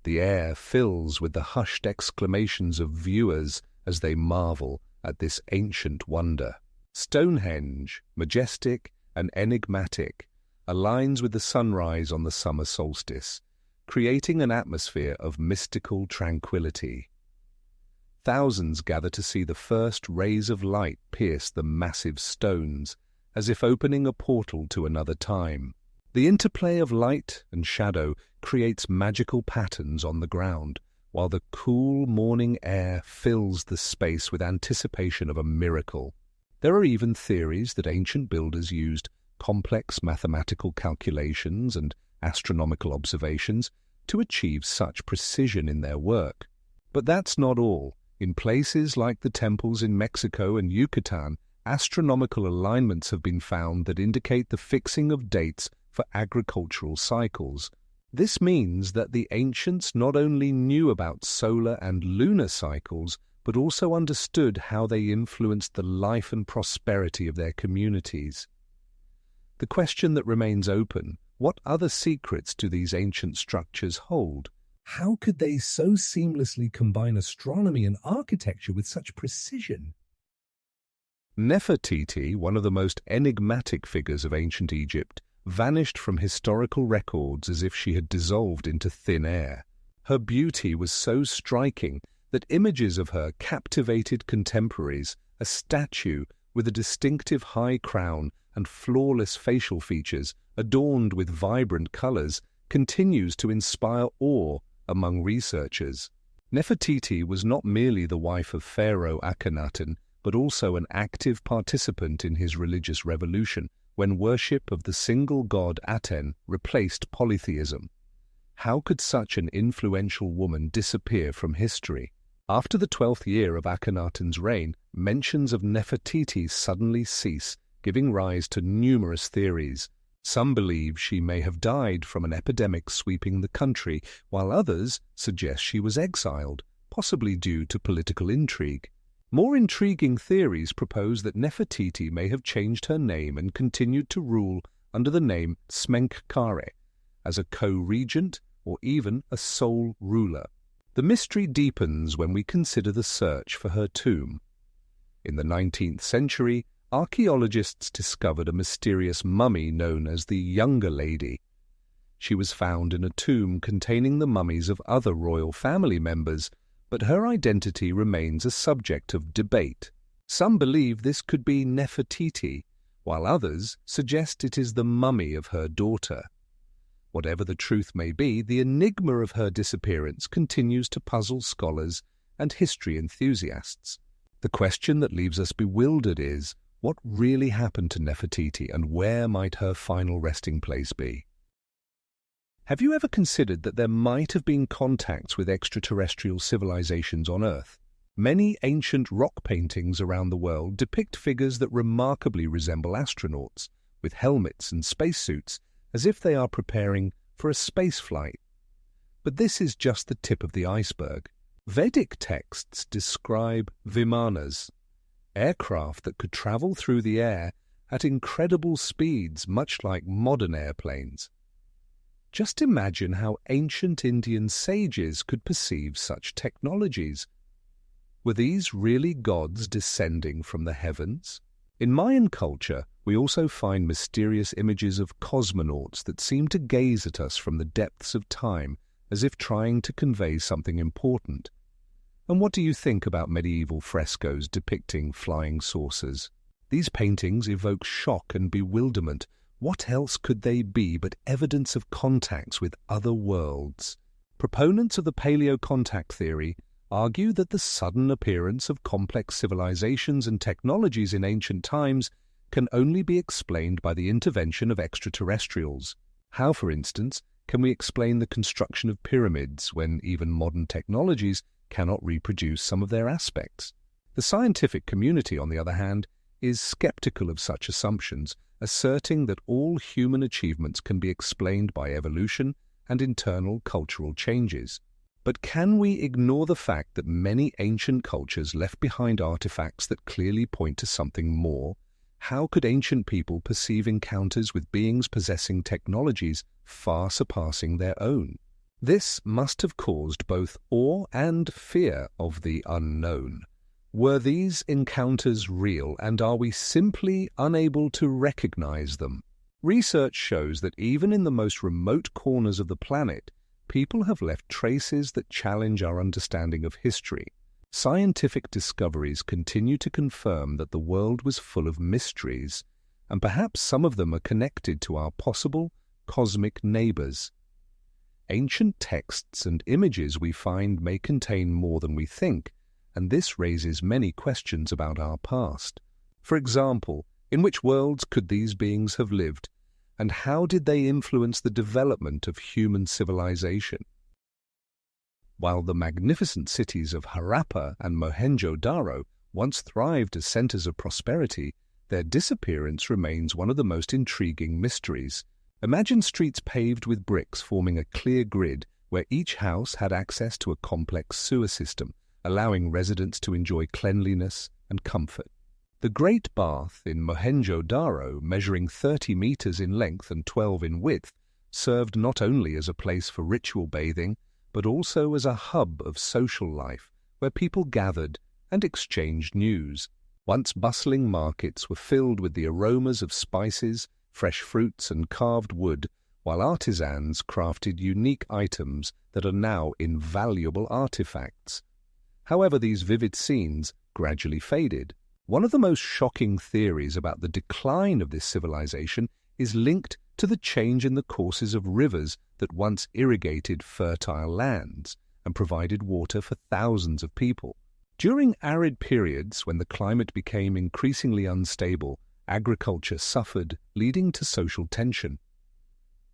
The air fills with the hushed exclamations of viewers as they marvel at this ancient wonder. Stonehenge, majestic and enigmatic, aligns with the sunrise on the summer solstice, creating an atmosphere of mystical tranquility. Thousands gather to see the first rays of light pierce the massive stones, as if opening a portal to another time. The interplay of light and shadow creates magical patterns on the ground, while the cool morning air fills the space with anticipation of a miracle. There are even theories that ancient builders used complex mathematical calculations and astronomical observations to achieve such precision in their work. But that's not all. In places like the temples in Mexico and Yucatan, astronomical alignments have been found that indicate the fixing of dates for agricultural cycles. This means that the ancients not only knew about solar and lunar cycles, but also understood how they influenced the life and prosperity of their communities. The question that remains open, what other secrets do these ancient structures hold? How could they so seamlessly combine astronomy and architecture with such precision? Nefertiti, one of the most enigmatic figures of ancient Egypt, vanished from historical records as if she had dissolved into thin air. Her beauty was so striking that images of her captivated contemporaries. A statue with a distinctive high crown and flawless facial features, adorned with vibrant colors, continues to inspire awe among researchers. Nefertiti was not merely the wife of Pharaoh Akhenaten, but also an active participant in his religious revolution, when worship of the single god Aten replaced polytheism. How could such an influential woman disappear from history? After the 12th year of Akhenaten's reign, mentions of Nefertiti suddenly cease, giving rise to numerous theories. Some believe she may have died from an epidemic sweeping the country, while others suggest she was exiled, possibly due to political intrigue. More intriguing theories propose that Nefertiti may have changed her name and continued to rule under the name Smenkhkare, as a co-regent or even a sole ruler. The mystery deepens when we consider the search for her tomb. In the 19th century, archaeologists discovered a mysterious mummy known as the Younger Lady. She was found in a tomb containing the mummies of other royal family members, but her identity remains a subject of debate. Some believe this could be Nefertiti, while others suggest it is the mummy of her daughter. Whatever the truth may be, the enigma of her disappearance continues to puzzle scholars and history enthusiasts. The question that leaves us bewildered is, what really happened to Nefertiti and where might her final resting place be? Have you ever considered that there might have been contacts with extraterrestrial civilizations on Earth? Many ancient rock paintings around the world depict figures that remarkably resemble astronauts, with helmets and spacesuits, as if they are preparing for a space flight. But this is just the tip of the iceberg. Vedic texts describe vimanas, aircraft that could travel through the air at incredible speeds, much like modern airplanes. Just imagine how ancient Indian sages could perceive such technologies. Were these really gods descending from the heavens? In Mayan culture, we also find mysterious images of cosmonauts that seem to gaze at us from the depths of time, as if trying to convey something important. And what do you think about medieval frescoes depicting flying saucers? These paintings evoke shock and bewilderment. What else could they be but evidence of contacts with other worlds? Proponents of the paleo-contact theory argue that the sudden appearance of complex civilizations and technologies in ancient times can only be explained by the intervention of extraterrestrials. How, for instance, can we explain the construction of pyramids when even modern technologies cannot reproduce some of their aspects? The scientific community, on the other hand, is skeptical of such assumptions, asserting that all human achievements can be explained by evolution and internal cultural changes. But can we ignore the fact that many ancient cultures left behind artifacts that clearly point to something more? How could ancient people perceive encounters with beings possessing technologies far surpassing their own? This must have caused both awe and fear of the unknown. Were these encounters real, and are we simply unable to recognize them? Research shows that even in the most remote corners of the planet, people have left traces that challenge our understanding of history. Scientific discoveries continue to confirm that the world was full of mysteries, and perhaps some of them are connected to our possible cosmic neighbors. Ancient texts and images we find may contain more than we think, and this raises many questions about our past. For example, in which worlds could these beings have lived, and how did they influence the development of human civilization? While the magnificent cities of Harappa and Mohenjo-Daro once thrived as centers of prosperity, their disappearance remains one of the most intriguing mysteries. Imagine streets paved with bricks forming a clear grid where each house had access to a complex sewer system, allowing residents to enjoy cleanliness and comfort. The Great Bath in Mohenjo-Daro, measuring 30 meters in length and 12 in width, served not only as a place for ritual bathing, but also as a hub of social life where people gathered and exchanged news. Once bustling markets were filled with the aromas of spices, fresh fruits and carved wood, while artisans crafted unique items that are now invaluable artifacts. However, these vivid scenes gradually faded. One of the most shocking theories about the decline of this civilization is linked to the change in the courses of rivers that once irrigated fertile lands and provided water for thousands of people. During arid periods, when the climate became increasingly unstable, agriculture suffered, leading to social tension.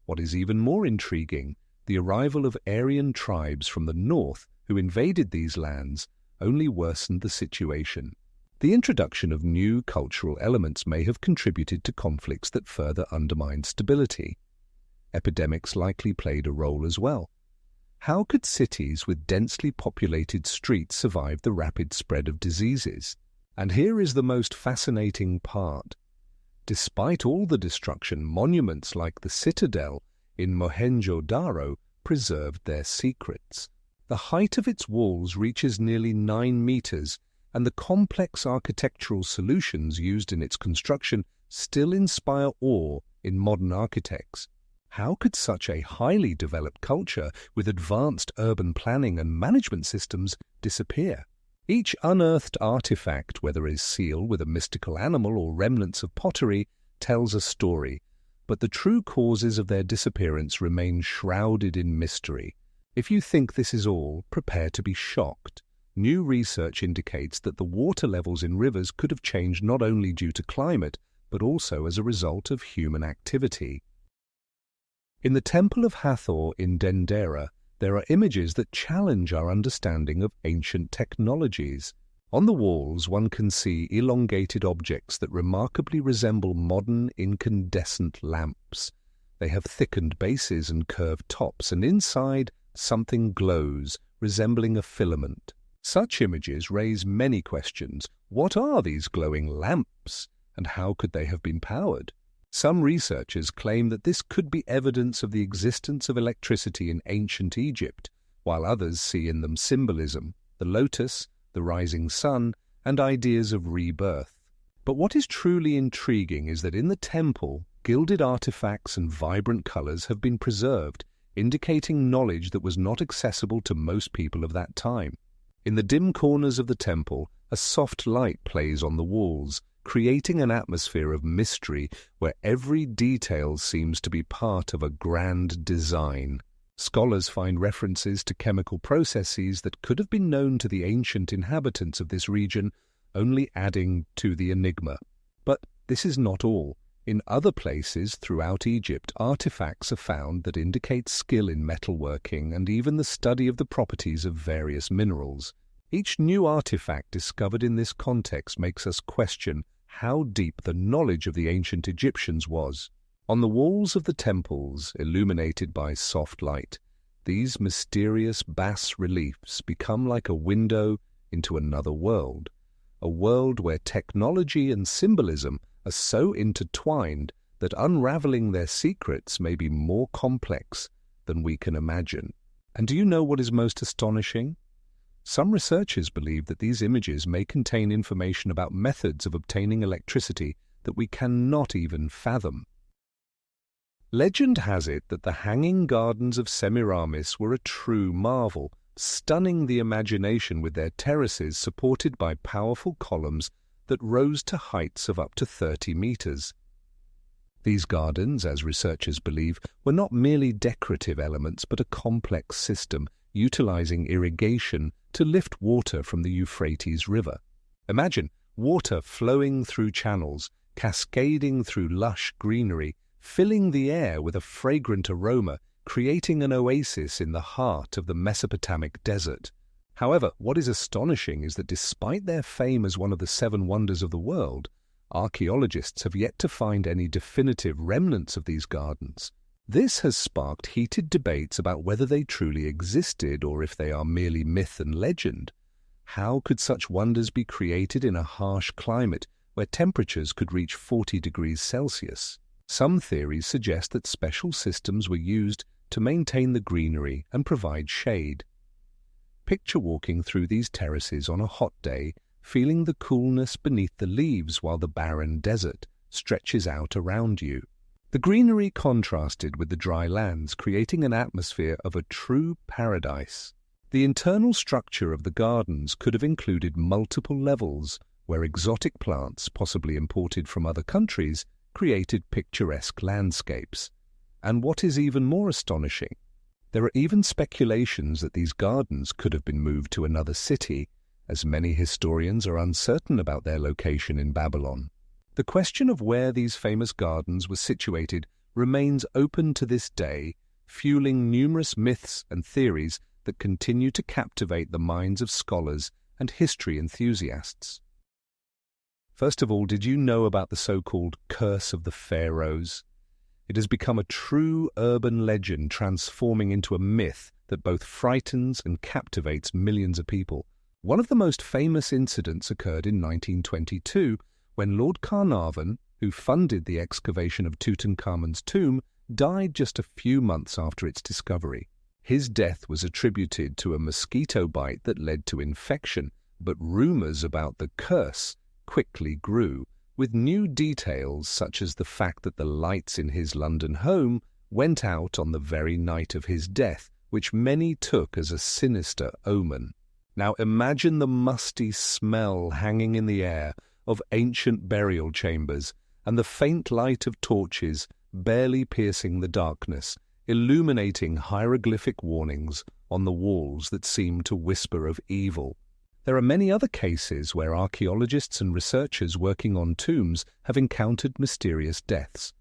What is even more intriguing, the arrival of Aryan tribes from the north who invaded these lands only worsened the situation. The introduction of new cultural elements may have contributed to conflicts that further undermined stability. Epidemics likely played a role as well. How could cities with densely populated streets survive the rapid spread of diseases? And here is the most fascinating part. Despite all the destruction, monuments like the Citadel in Mohenjo-Daro preserved their secrets. The height of its walls reaches nearly 9 meters, and the complex architectural solutions used in its construction still inspire awe in modern architects. How could such a highly developed culture with advanced urban planning and management systems disappear? Each unearthed artifact, whether a seal with a mystical animal or remnants of pottery, tells a story, but the true causes of their disappearance remain shrouded in mystery. If you think this is all, prepare to be shocked. New research indicates that the water levels in rivers could have changed not only due to climate, but also as a result of human activity. In the Temple of Hathor in Dendera, there are images that challenge our understanding of ancient technologies. On the walls, one can see elongated objects that remarkably resemble modern incandescent lamps. They have thickened bases and curved tops, and inside something glows, resembling a filament. Such images raise many questions. What are these glowing lamps, and how could they have been powered? Some researchers claim that this could be evidence of the existence of electricity in ancient Egypt, while others see in them symbolism, the lotus, the rising sun, and ideas of rebirth. But what is truly intriguing is that in the temple, gilded artifacts and vibrant colors have been preserved, indicating knowledge that was not accessible to most people of that time. In the dim corners of the temple, a soft light plays on the walls, creating an atmosphere of mystery where every detail seems to be part of a grand design. Scholars find references to chemical processes that could have been known to the ancient inhabitants of this region, only adding to the enigma. But this is not all. In other places throughout Egypt, artifacts are found that indicate skill in metalworking and even the study of the properties of various minerals. Each new artifact discovered in this context makes us question how deep the knowledge of the ancient Egyptians was. On the walls of the temples, illuminated by soft light, these mysterious bas-reliefs become like a window into another world, a world where technology and symbolism are so intertwined that unraveling their secrets may be more complex than we can imagine. And do you know what is most astonishing? Some researchers believe that these images may contain information about methods of obtaining electricity that we cannot even fathom. Legend has it that the hanging gardens of Semiramis were a true marvel, stunning the imagination with their terraces supported by powerful columns that rose to heights of up to 30 meters. These gardens, as researchers believe, were not merely decorative elements but a complex system utilizing irrigation to lift water from the Euphrates River. Imagine water flowing through channels, cascading through lush greenery, filling the air with a fragrant aroma, creating an oasis in the heart of the Mesopotamic desert. However, what is astonishing is that despite their fame as one of the 7 wonders of the world, archaeologists have yet to find any definitive remnants of these gardens. This has sparked heated debates about whether they truly existed or if they are merely myth and legend. How could such wonders be created in a harsh climate where temperatures could reach 40 degrees Celsius? Some theories suggest that special systems were used to maintain the greenery and provide shade. Picture walking through these terraces on a hot day, feeling the coolness beneath the leaves while the barren desert stretches out around you. The greenery contrasted with the dry lands, creating an atmosphere of a true paradise. The internal structure of the gardens could have included multiple levels, where exotic plants, possibly imported from other countries, created picturesque landscapes. And what is even more astonishing, there are even speculations that these gardens could have been moved to another city, as many historians are uncertain about their location in Babylon. The question of where these famous gardens were situated remains open to this day, fueling numerous myths and theories that continue to captivate the minds of scholars and history enthusiasts. First of all, did you know about the so-called Curse of the Pharaohs? It has become a true urban legend, transforming into a myth that both frightens and captivates millions of people. One of the most famous incidents occurred in 1922, when Lord Carnarvon, who funded the excavation of Tutankhamun's tomb, died just a few months after its discovery. His death was attributed to a mosquito bite that led to infection, but rumors about the curse quickly grew, with new details such as the fact that the lights in his London home went out on the very night of his death, which many took as a sinister omen. Now imagine the musty smell hanging in the air of ancient burial chambers, and the faint light of torches barely piercing the darkness, illuminating hieroglyphic warnings on the walls that seem to whisper of evil. There are many other cases where archaeologists and researchers working on tombs have encountered mysterious deaths.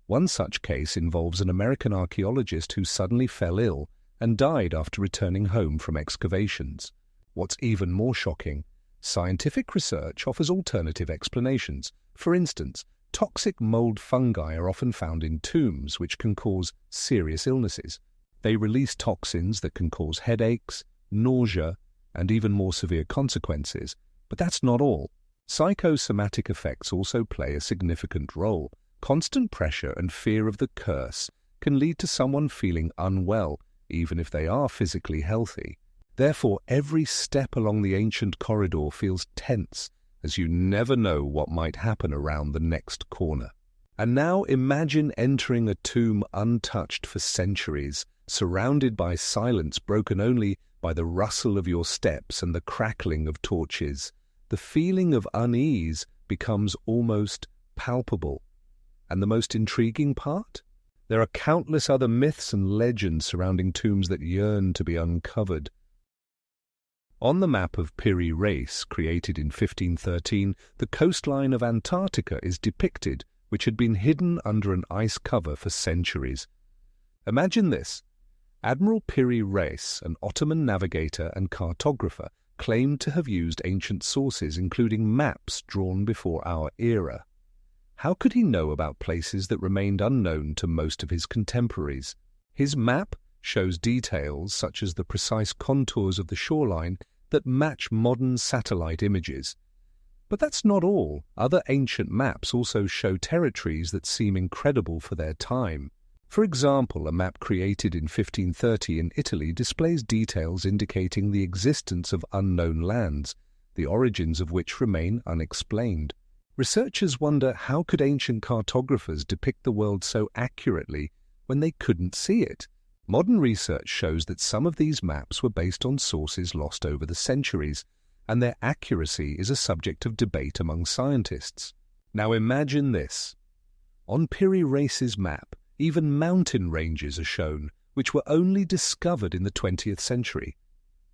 One such case involves an American archaeologist who suddenly fell ill and died after returning home from excavations. What's even more shocking, scientific research offers alternative explanations. For instance, toxic mold fungi are often found in tombs, which can cause serious illnesses. They release toxins that can cause headaches, nausea, and even more severe consequences. But that's not all. Psychosomatic effects also play a significant role. Constant pressure and fear of the curse can lead to someone feeling unwell, even if they are physically healthy. Therefore, every step along the ancient corridor feels tense, as you never know what might happen around the next corner. And now imagine entering a tomb untouched for centuries, surrounded by silence broken only by the rustle of your steps and the crackling of torches. The feeling of unease becomes almost palpable. And the most intriguing part? There are countless other myths and legends surrounding tombs that yearn to be uncovered. On the map of Piri Reis, created in 1513, the coastline of Antarctica is depicted, which had been hidden under an ice cover for centuries. Imagine this. Admiral Piri Reis, an Ottoman navigator and cartographer, claimed to have used ancient sources, including maps drawn before our era. How could he know about places that remained unknown to most of his contemporaries? His map shows details such as the precise contours of the shoreline that match modern satellite images. But that's not all. Other ancient maps also show territories that seem incredible for their time. For example, a map created in 1530 in Italy displays details indicating the existence of unknown lands, the origins of which remain unexplained. Researchers wonder, how could ancient cartographers depict the world so accurately when they couldn't see it? Modern research shows that some of these maps were based on sources lost over the centuries, and their accuracy is a subject of debate among scientists. Now imagine this. On Piri Reis's map, even mountain ranges are shown, which were only discovered in the 20th century.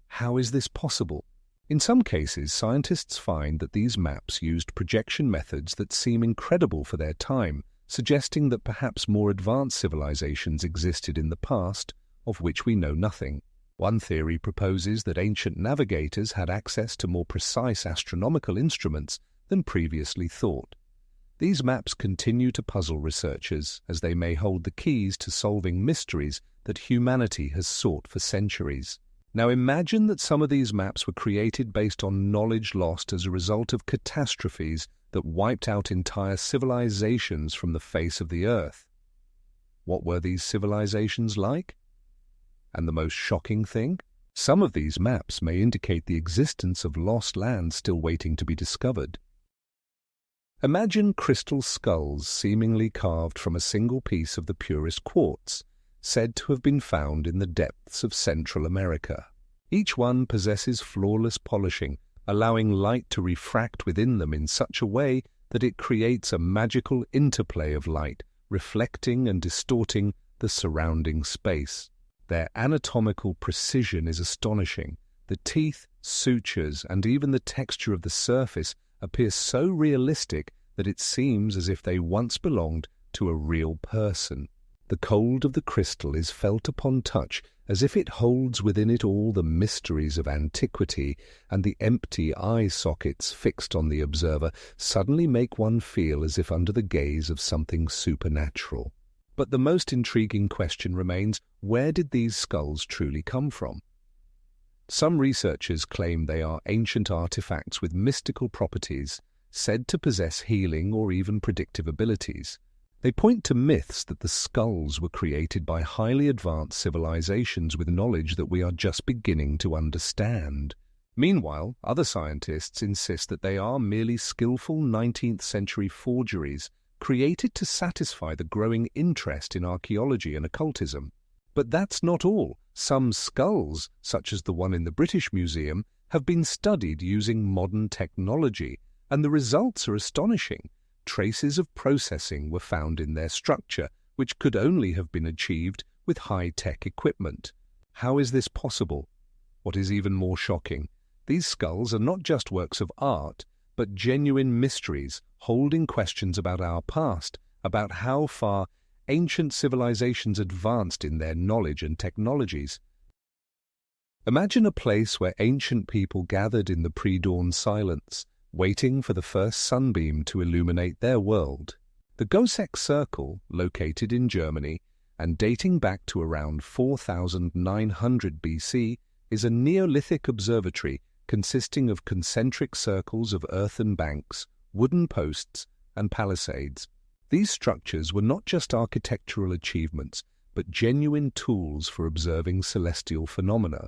How is this possible? In some cases, scientists find that these maps used projection methods that seem incredible for their time, suggesting that perhaps more advanced civilizations existed in the past, of which we know nothing. One theory proposes that ancient navigators had access to more precise astronomical instruments than previously thought. These maps continue to puzzle researchers, as they may hold the keys to solving mysteries that humanity has sought for centuries. Now imagine that some of these maps were created based on knowledge lost as a result of catastrophes that wiped out entire civilizations from the face of the earth. What were these civilizations like? And the most shocking thing? Some of these maps may indicate the existence of lost lands still waiting to be discovered. Imagine crystal skulls seemingly carved from a single piece of the purest quartz, said to have been found in the depths of Central America. Each one possesses flawless polishing, allowing light to refract within them in such a way that it creates a magical interplay of light, reflecting and distorting the surrounding space. Their anatomical precision is astonishing. The teeth, sutures, and even the texture of the surface appear so realistic that it seems as if they once belonged to a real person. The cold of the crystal is felt upon touch, as if it holds within it all the mysteries of antiquity, and the empty eye sockets fixed on the observer suddenly make one feel as if under the gaze of something supernatural. But the most intriguing question remains, where did these skulls truly come from? Some researchers claim they are ancient artifacts with mystical properties, said to possess healing or even predictive abilities. They point to myths that the skulls were created by highly advanced civilizations with knowledge that we are just beginning to understand. Meanwhile, other scientists insist that they are merely skillful 19th century forgeries created to satisfy the growing interest in archaeology and occultism. But that's not all. Some skulls, such as the one in the British Museum, have been studied using modern technology, and the results are astonishing. Traces of processing were found in their structure, which could only have been achieved with high-tech equipment. How is this possible? What is even more shocking, these skulls are not just works of art, but genuine mysteries, holding questions about our past, about how far ancient civilizations advanced in their knowledge and technologies. Imagine a place where ancient people gathered in the pre-dawn silence, waiting for the first sunbeam to illuminate their world. The Goseck Circle, located in Germany and dating back to around 4900 BC, is a Neolithic observatory consisting of concentric circles of earthen banks, wooden posts, and palisades. These structures were not just architectural achievements, but genuine tools for observing celestial phenomena.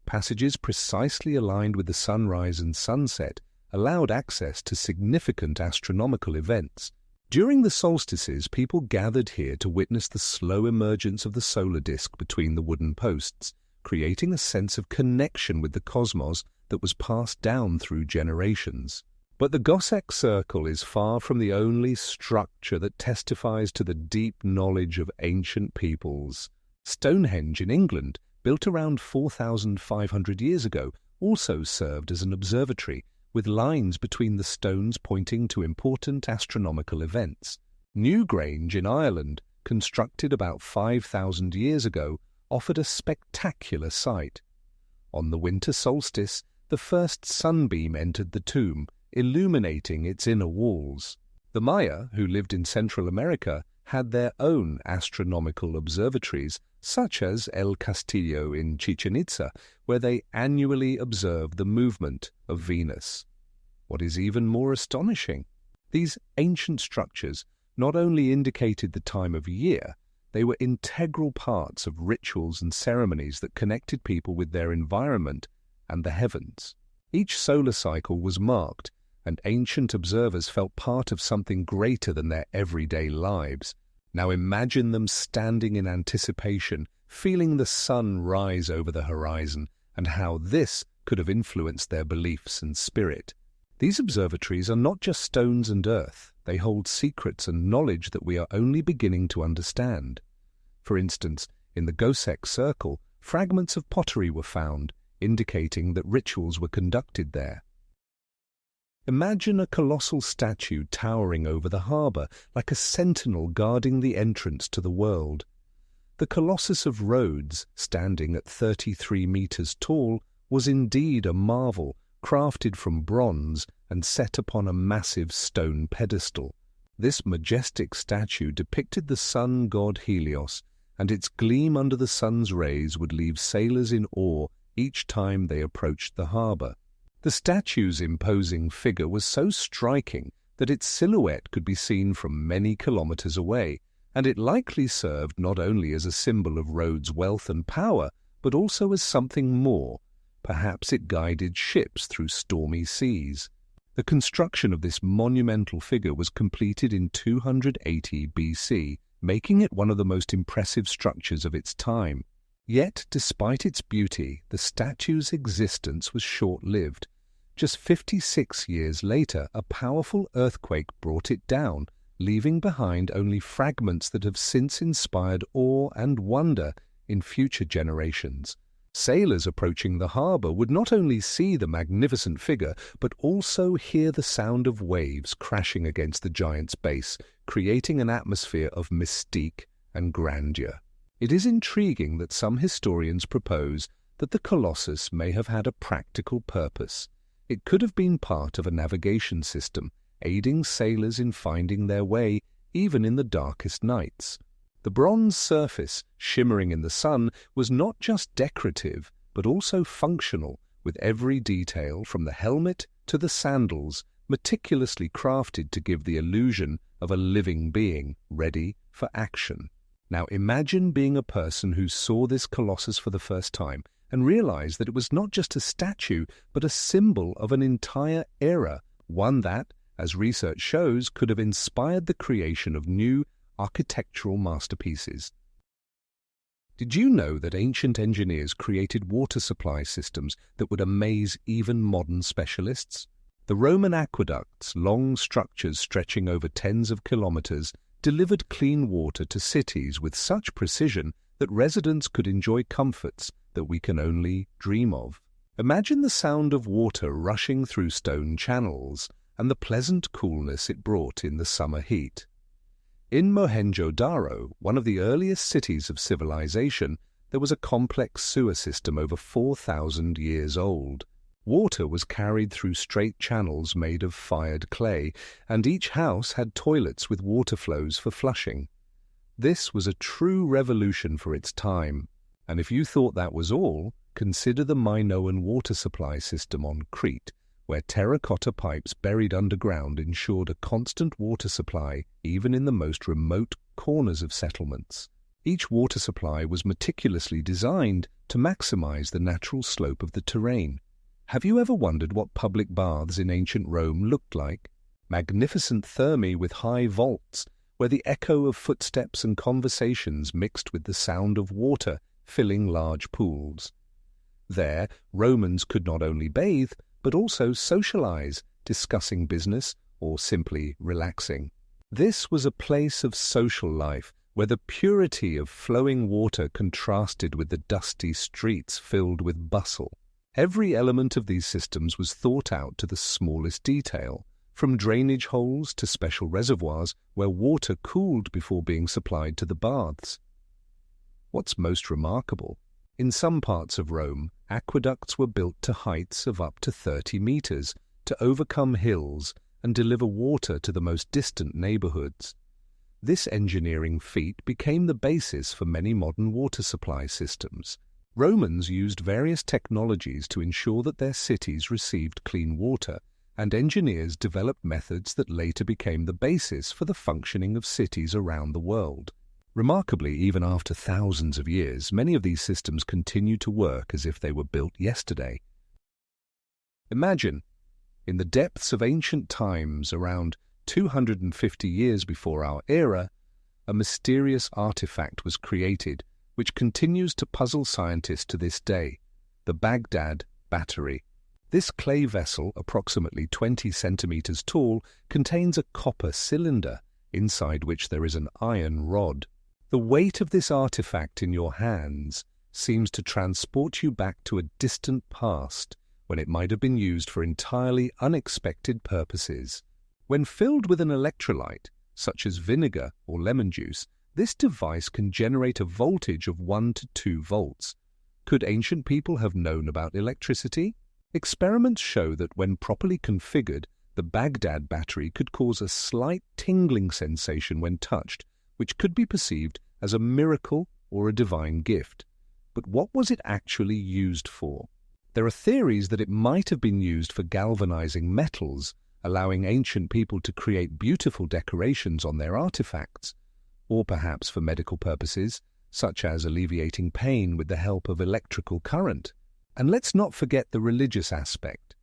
Passages precisely aligned with the sunrise and sunset allowed access to significant astronomical events. During the solstices, people gathered here to witness the slow emergence of the solar disk between the wooden posts, creating a sense of connection with the cosmos that was passed down through generations. But the Goseck Circle is far from the only structure that testifies to the deep knowledge of ancient peoples. Stonehenge in England, built around 4,500 years ago, also served as an observatory, with lines between the stones pointing to important astronomical events. Newgrange in Ireland, constructed about 5,000 years ago, offered a spectacular sight. On the winter solstice, the first sunbeam entered the tomb, illuminating its inner walls. The Maya, who lived in Central America, had their own astronomical observatories, such as El Castillo in Chichen Itza, where they annually observed the movement of Venus. What is even more astonishing, these ancient structures not only indicated the time of year, they were integral parts of rituals and ceremonies that connected people with their environment and the heavens. Each solar cycle was marked, and ancient observers felt part of something greater than their everyday lives. Now imagine them standing in anticipation, feeling the sun rise over the horizon, and how this could have influenced their beliefs and spirit. These observatories are not just stones and earth, they hold secrets and knowledge that we are only beginning to understand. For instance, in the Goseck Circle, fragments of pottery were found, indicating that rituals were conducted there. Imagine a colossal statue towering over the harbour, like a sentinel guarding the entrance to the world. The Colossus of Rhodes, standing at 33 metres tall, was indeed a marvel, crafted from bronze and set upon a massive stone pedestal. This majestic statue depicted the sun god Helios, and its gleam under the sun's rays would leave sailors in awe each time they approached the harbour. The statue's imposing figure was so striking that its silhouette could be seen from many kilometres away, and it likely served not only as a symbol of Rhodes' wealth and power, but also as something more. Perhaps it guided ships through stormy seas. The construction of this monumental figure was completed in 280 BC, making it one of the most impressive structures of its time. Yet, despite its beauty, the statue's existence was short-lived. Just 56 years later, a powerful earthquake brought it down, leaving behind only fragments that have since inspired awe and wonder in future generations. Sailors approaching the harbour would not only see the magnificent figure, but also hear the sound of waves crashing against the giant's base, creating an atmosphere of mystique and grandeur. It is intriguing that some historians propose that the Colossus may have had a practical purpose. It could have been part of a navigation system, aiding sailors in finding their way even in the darkest nights. The bronze surface, shimmering in the sun, was not just decorative, but also functional, with every detail from the helmet to the sandals meticulously crafted to give the illusion of a living being ready for action. Now imagine being a person who saw this Colossus for the first time and realized that it was not just a statue, but a symbol of an entire era, one that, as research shows, could have inspired the creation of new architectural masterpieces. Did you know that ancient engineers created water supply systems that would amaze even modern specialists? The Roman aqueducts, long structures stretching over tens of kilometers, delivered clean water to cities with such precision that residents could enjoy comforts that we can only dream of. Imagine the sound of water rushing through stone channels and the pleasant coolness it brought in the summer heat. In Mohenjo-Daro, one of the earliest cities of civilization, there was a complex sewer system over 4,000 years old. Water was carried through straight channels made of fired clay, and each house had toilets with water flows for flushing. This was a true revolution for its time, and if you thought that was all, consider the Minoan water supply system on Crete, where terracotta pipes buried underground ensured a constant water supply even in the most remote corners of settlements. Each water supply was meticulously designed to maximize the natural slope of the terrain. Have you ever wondered what public baths in ancient Rome looked like? Magnificent thermae with high vaults, where the echo of footsteps and conversations mixed with the sound of water filling large pools. There, Romans could not only bathe, but also socialize, discussing business or simply relaxing. This was a place of social life, where the purity of flowing water contrasted with the dusty streets filled with bustle. Every element of these systems was thought out to the smallest detail, from drainage holes to special reservoirs where water cooled before being supplied to the baths. What's most remarkable, in some parts of Rome, aqueducts were built to heights of up to 30 meters to overcome hills and deliver water to the most distant neighborhoods. This engineering feat became the basis for many modern water supply systems. Romans used various technologies to ensure that their cities received clean water, and engineers developed methods that later became the basis for the functioning of cities around the world. Remarkably, even after thousands of years, many of these systems continue to work as if they were built yesterday. Imagine, in the depths of ancient times, around 250 years before our era, a mysterious artifact was created which continues to puzzle scientists to this day, the Baghdad Battery. This clay vessel, approximately 20 centimeters tall, contains a copper cylinder, inside which there is an iron rod. The weight of this artifact in your hands seems to transport you back to a distant past when it might have been used for entirely unexpected purposes. When filled with an electrolyte, such as vinegar or lemon juice, this device can generate a voltage of 1 to 2 volts. Could ancient people have known about electricity? Experiments show that when properly configured, the Baghdad battery could cause a slight tingling sensation when touched, which could be perceived as a miracle or a divine gift. But what was it actually used for? There are theories that it might have been used for galvanizing metals, allowing ancient people to create beautiful decorations on their artifacts, or perhaps for medical purposes, such as alleviating pain with the help of electrical current. And let's not forget the religious aspect.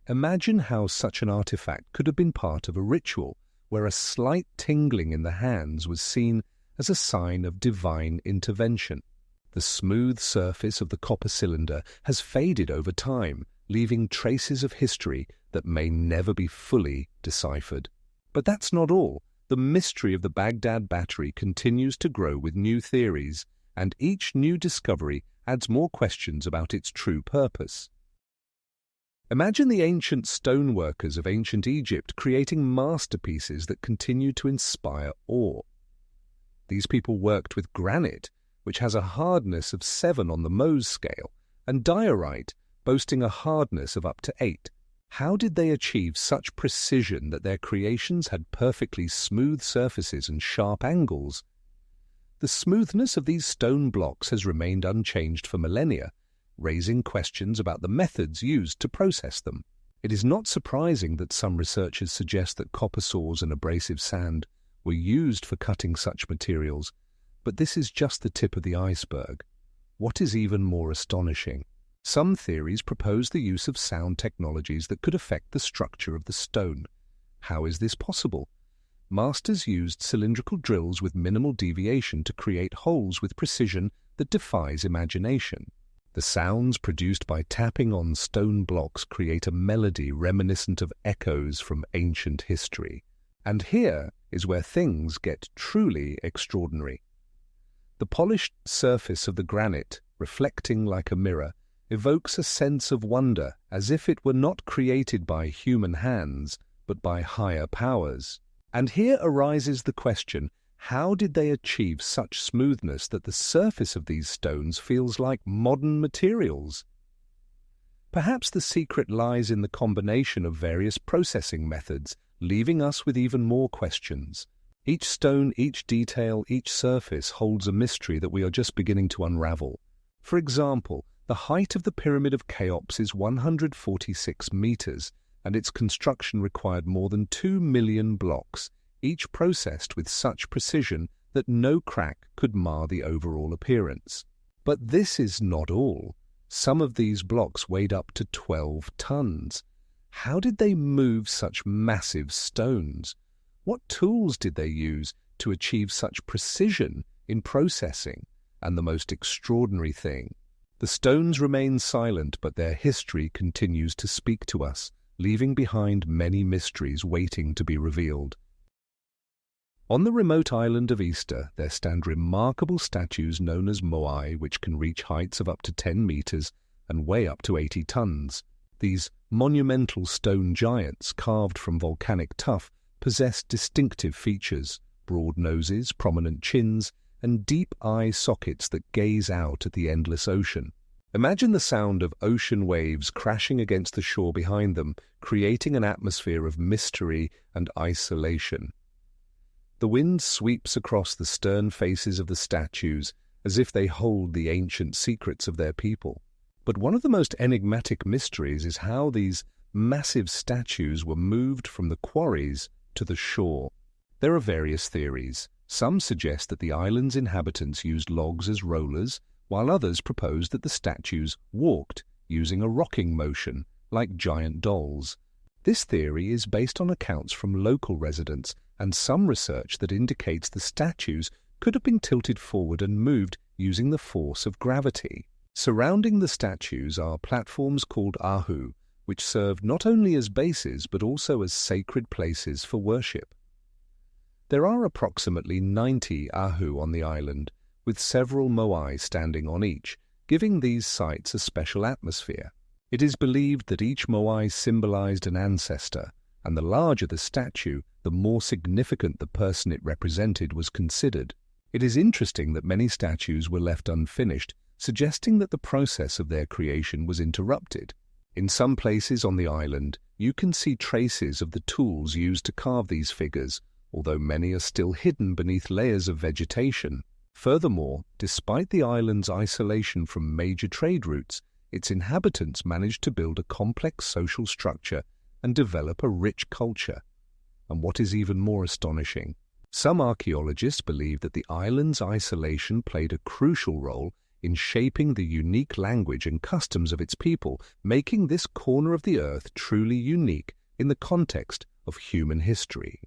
Imagine how such an artifact could have been part of a ritual where a slight tingling in the hands was seen as a sign of divine intervention. The smooth surface of the copper cylinder has faded over time, leaving traces of history that may never be fully deciphered. But that's not all. The mystery of the Baghdad battery continues to grow with new theories, and each new discovery adds more questions about its true purpose. Imagine the ancient stoneworkers of ancient Egypt creating masterpieces that continue to inspire awe. These people worked with granite, which has a hardness of 7 on the Mohs scale, and diorite, boasting a hardness of up to 8. How did they achieve such precision that their creations had perfectly smooth surfaces and sharp angles? The smoothness of these stone blocks has remained unchanged for millennia, raising questions about the methods used to process them. It is not surprising that some researchers suggest that copper saws and abrasive sand were used for cutting such materials, but this is just the tip of the iceberg. What is even more astonishing? Some theories propose the use of sound technologies that could affect the structure of the stone. How is this possible? Masters used cylindrical drills with minimal deviation to create holes with precision that defies imagination. The sounds produced by tapping on stone blocks create a melody reminiscent of echoes from ancient history. And here is where things get truly extraordinary. The polished surface of the granite, reflecting like a mirror, evokes a sense of wonder as if it were not created by human hands, but by higher powers. And here arises the question, How did they achieve such smoothness that the surface of these stones feels like modern materials? Perhaps the secret lies in the combination of various processing methods, leaving us with even more questions. Each stone, each detail, each surface holds a mystery that we are just beginning to unravel. For example, the height of the Pyramid of Cheops is 146 meters, and its construction required more than 2 million blocks, each processed with such precision that no crack could mar the overall appearance. But this is not all. Some of these blocks weighed up to 12 tons. How did they move such massive stones? What tools did they use to achieve such precision in processing? And the most extraordinary thing, the stones remain silent, but their history continues to speak to us, leaving behind many mysteries waiting to be revealed. On the remote island of Easter, there stand remarkable statues known as moai, which can reach heights of up to 10 meters and weigh up to 80 tons. These monumental stone giants, carved from volcanic tuff, possess distinctive features: broad noses, prominent chins, and deep eye sockets that gaze out at the endless ocean. Imagine the sound of ocean waves crashing against the shore behind them, creating an atmosphere of mystery and isolation. The wind sweeps across the stern faces of the statues as if they hold the ancient secrets of their people. But one of the most enigmatic mysteries is how these massive statues were moved from the quarries to the shore. There are various theories. Some suggest that the island's inhabitants used logs as rollers, while others propose that the statues walked, using a rocking motion, like giant dolls. This theory is based on accounts from local residents and some research that indicates the statues could have been tilted forward and moved using the force of gravity. Surrounding the statues are platforms called ahu, which serve not only as bases but also as sacred places for worship. There are approximately 90 ahu on the island, with several moai standing on each, giving these sites a special atmosphere. It is believed that each moai symbolized an ancestor, and the larger the statue, the more significant the person it represented was considered. It is interesting that many statues were left unfinished, suggesting that the process of their creation was interrupted. In some places on the island, you can see traces of the tools used to carve these figures, although many are still hidden beneath layers of vegetation. Furthermore, despite the island's isolation from major trade routes, its inhabitants managed to build a complex social structure and develop a rich culture. And what is even more astonishing, some archaeologists believe that the island's isolation played a crucial role in shaping the unique language and customs of its people, making this corner of the earth truly unique in the context of human history.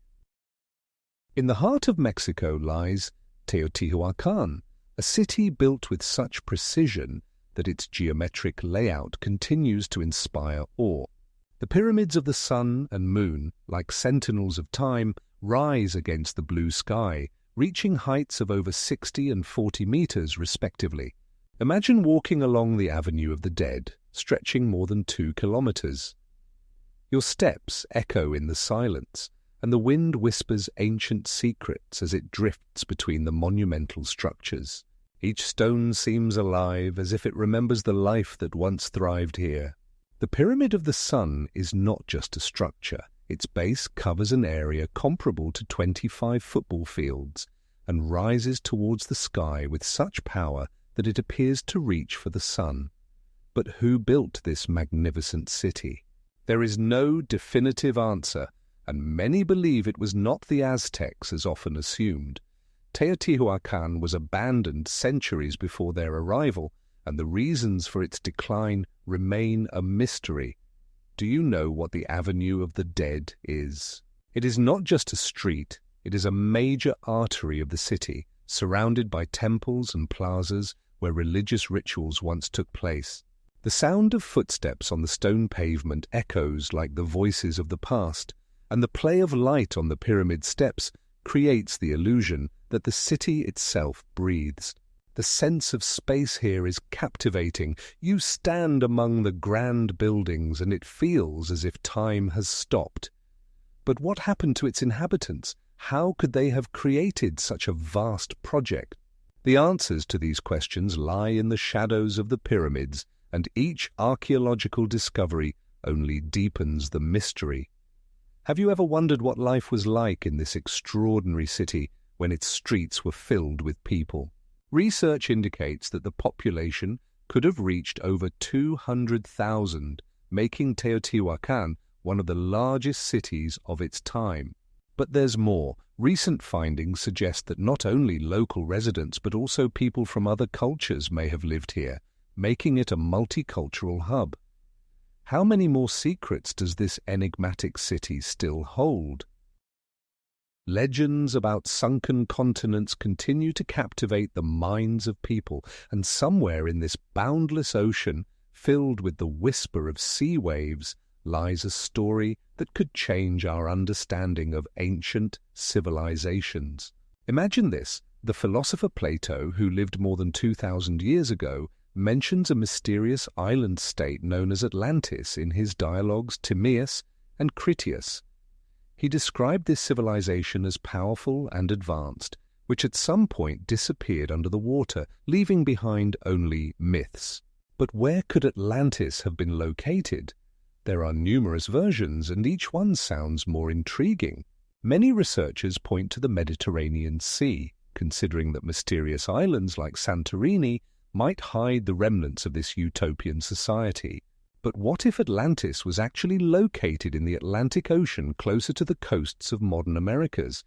In the heart of Mexico lies Teotihuacan, a city built with such precision that its geometric layout continues to inspire awe. The pyramids of the sun and moon, like sentinels of time, rise against the blue sky, reaching heights of over 60 and 40 meters respectively. Imagine walking along the Avenue of the Dead, stretching more than 2 kilometers. Your steps echo in the silence, and the wind whispers ancient secrets as it drifts between the monumental structures. Each stone seems alive, as if it remembers the life that once thrived here. The Pyramid of the Sun is not just a structure. Its base covers an area comparable to 25 football fields and rises towards the sky with such power that it appears to reach for the sun. But who built this magnificent city? There is no definitive answer, and many believe it was not the Aztecs as often assumed. Teotihuacan was abandoned centuries before their arrival, and the reasons for its decline remain a mystery. Do you know what the Avenue of the Dead is? It is not just a street, it is a major artery of the city, surrounded by temples and plazas where religious rituals once took place. The sound of footsteps on the stone pavement echoes like the voices of the past, and the play of light on the pyramid steps creates the illusion that the city itself breathes. The sense of space here is captivating. You stand among the grand buildings and it feels as if time has stopped. But what happened to its inhabitants? How could they have created such a vast project? The answers to these questions lie in the shadows of the pyramids, and each archaeological discovery only deepens the mystery. Have you ever wondered what life was like in this extraordinary city when its streets were filled with people? Research indicates that the population could have reached over 200,000, making Teotihuacan one of the largest cities of its time. But there's more. Recent findings suggest that not only local residents but also people from other cultures may have lived here, making it a multicultural hub. How many more secrets does this enigmatic city still hold? Legends about sunken continents continue to captivate the minds of people, and somewhere in this boundless ocean, filled with the whisper of sea waves, lies a story that could change our understanding of ancient civilizations. Imagine this: the philosopher Plato, who lived more than 2,000 years ago, mentions a mysterious island state known as Atlantis in his dialogues Timaeus and Critias. He described this civilization as powerful and advanced, which at some point disappeared under the water, leaving behind only myths. But where could Atlantis have been located? There are numerous versions, and each one sounds more intriguing. Many researchers point to the Mediterranean Sea, considering that mysterious islands like Santorini might hide the remnants of this utopian society. But what if Atlantis was actually located in the Atlantic Ocean closer to the coasts of modern Americas?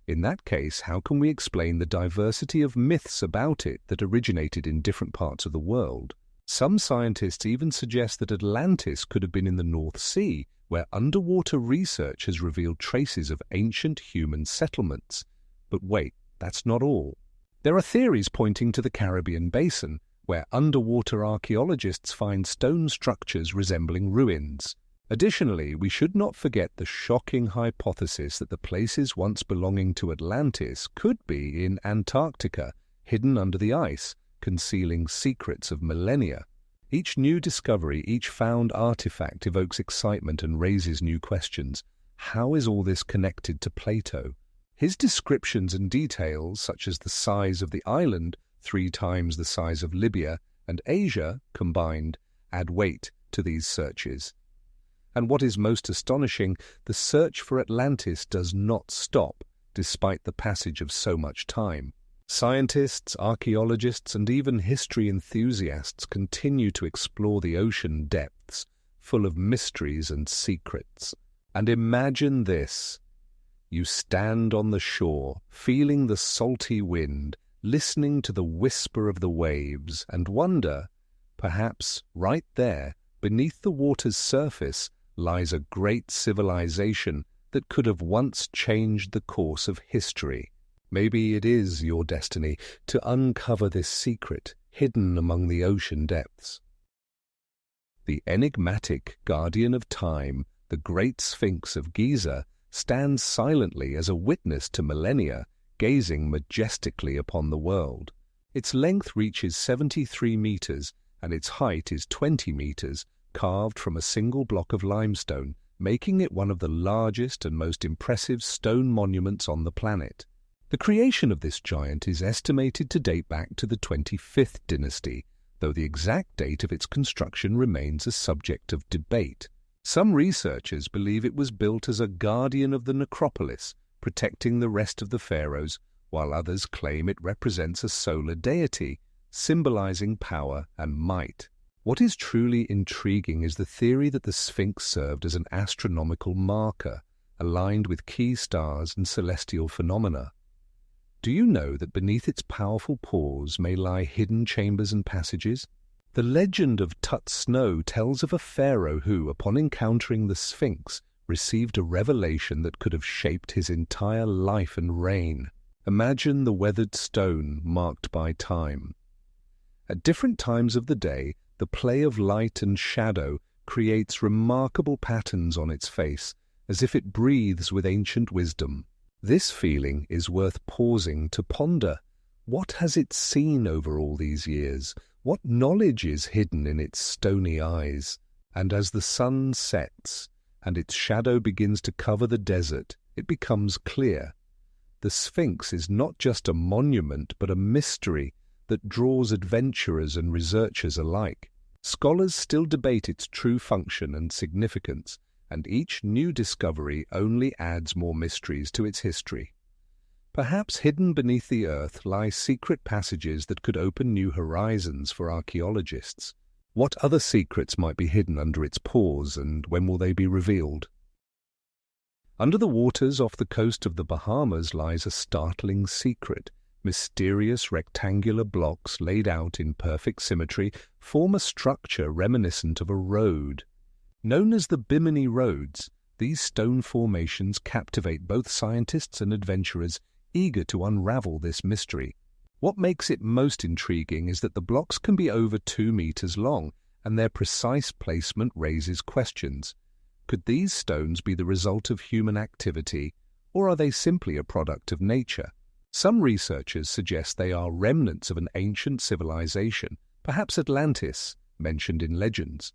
In that case, how can we explain the diversity of myths about it that originated in different parts of the world? Some scientists even suggest that Atlantis could have been in the North Sea, where underwater research has revealed traces of ancient human settlements. But wait, that's not all. There are theories pointing to the Caribbean basin, where underwater archaeologists find stone structures resembling ruins. Additionally, we should not forget the shocking hypothesis that the places once belonging to Atlantis could be in Antarctica, hidden under the ice, concealing secrets of millennia. Each new discovery, each found artifact evokes excitement and raises new questions. How is all this connected to Plato? His descriptions and details, such as the size of the island, 3 times the size of Libya, and Asia combined, add weight to these searches. And what is most astonishing, the search for Atlantis does not stop, despite the passage of so much time. Scientists, archaeologists, and even history enthusiasts continue to explore the ocean depths, full of mysteries and secrets. And imagine this: you stand on the shore, feeling the salty wind, listening to the whisper of the waves, and wonder, perhaps right there, beneath the water's surface, lies a great civilization that could have once changed the course of history. Maybe it is your destiny to uncover this secret hidden among the ocean depths. The enigmatic guardian of time, the Great Sphinx of Giza, stands silently as a witness to millennia, gazing majestically upon the world. Its length reaches 73 meters, and its height is 20 meters, carved from a single block of limestone, making it one of the largest and most impressive stone monuments on the planet. The creation of this giant is estimated to date back to the 25th dynasty, though the exact date of its construction remains a subject of debate. Some researchers believe it was built as a guardian of the necropolis, protecting the rest of the pharaohs, while others claim it represents a solar deity, symbolizing power and might. What is truly intriguing is the theory that the Sphinx served as an astronomical marker, aligned with key stars and celestial phenomena. Do you know that beneath its powerful paws may lie hidden chambers and passages? The legend of Tut Snow tells of a pharaoh who, upon encountering the Sphinx, received a revelation that could have shaped his entire life and reign. Imagine the weathered stone marked by time. At different times of the day, the play of light and shadow creates remarkable patterns on its face, as if it breathes with ancient wisdom. This feeling is worth pausing to ponder. What has it seen over all these years? What knowledge is hidden in its stony eyes? And as the sun sets, and its shadow begins to cover the desert, it becomes clear. the Sphinx is not just a monument but a mystery that draws adventurers and researchers alike. Scholars still debate its true function and significance, and each new discovery only adds more mysteries to its history. Perhaps hidden beneath the earth lie secret passages that could open new horizons for archaeologists. What other secrets might be hidden under its pores, and when will they be revealed? Under the waters off the coast of the Bahamas lies a startling secret. Mysterious rectangular blocks laid out in perfect symmetry form a structure reminiscent of a road. Known as the Bimini Roads, these stone formations captivate both scientists and adventurers eager to unravel this mystery. What makes it most intriguing is that the blocks can be over 2 meters long, and their precise placement raises questions. Could these stones be the result of human activity, or are they simply a product of nature? Some researchers suggest they are remnants of an ancient civilization, perhaps Atlantis, mentioned in legends.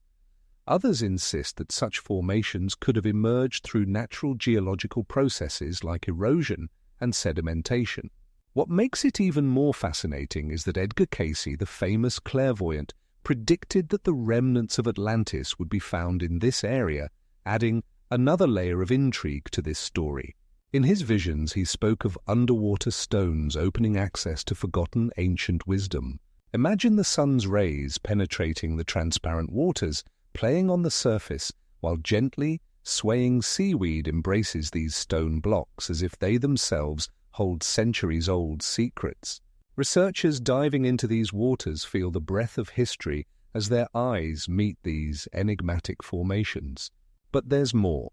Others insist that such formations could have emerged through natural geological processes like erosion and sedimentation. What makes it even more fascinating is that Edgar Cayce, the famous clairvoyant, predicted that the remnants of Atlantis would be found in this area, adding another layer of intrigue to this story. In his visions, he spoke of underwater stones opening access to forgotten ancient wisdom. Imagine the sun's rays penetrating the transparent waters, playing on the surface, while gently swaying seaweed embraces these stone blocks as if they themselves hold centuries-old secrets. Researchers diving into these waters feel the breath of history as their eyes meet these enigmatic formations. But there's more.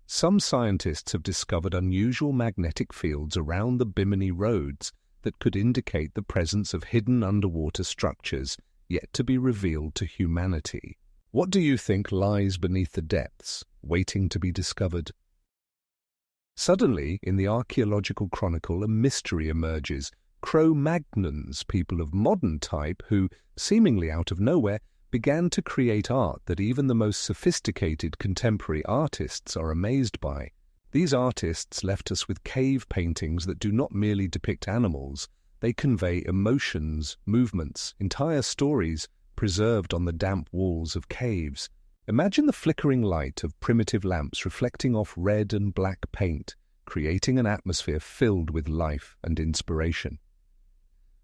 Some scientists have discovered unusual magnetic fields around the Bimini Roads that could indicate the presence of hidden underwater structures yet to be revealed to humanity. What do you think lies beneath the depths, waiting to be discovered? Suddenly, in the archaeological chronicle, a mystery emerges. Cro-Magnons, people of modern type who, seemingly out of nowhere, began to create art that even the most sophisticated contemporary artists are amazed by. These artists left us with cave paintings that do not merely depict animals, they convey emotions, movements, entire stories preserved on the damp walls of caves. Imagine the flickering light of primitive lamps reflecting off red and black paint, creating an atmosphere filled with life and inspiration.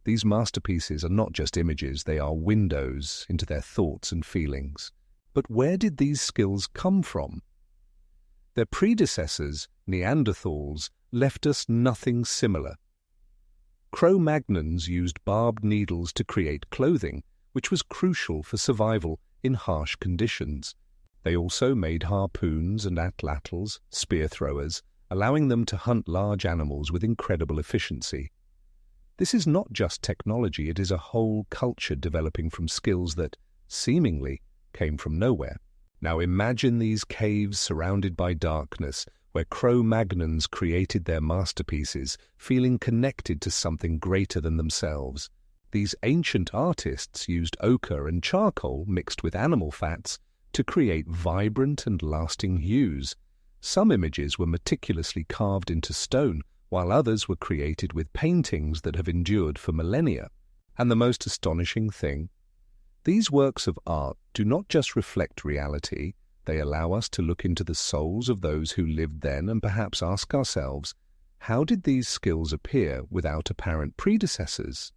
These masterpieces are not just images, they are windows into their thoughts and feelings. But where did these skills come from? Their predecessors, Neanderthals, left us nothing similar. Cro-Magnons used barbed needles to create clothing, which was crucial for survival in harsh conditions. They also made harpoons and atlatls, spear throwers, allowing them to hunt large animals with incredible efficiency. This is not just technology, it is a whole culture developing from skills that, seemingly, came from nowhere. Now imagine these caves surrounded by darkness, where Cro-Magnons created their masterpieces, feeling connected to something greater than themselves. These ancient artists used ochre and charcoal mixed with animal fats to create vibrant and lasting hues. Some images were meticulously carved into stone, while others were created with paintings that have endured for millennia. And the most astonishing thing, these works of art do not just reflect reality, they allow us to look into the souls of those who lived then and perhaps ask ourselves, how did these skills appear without apparent predecessors?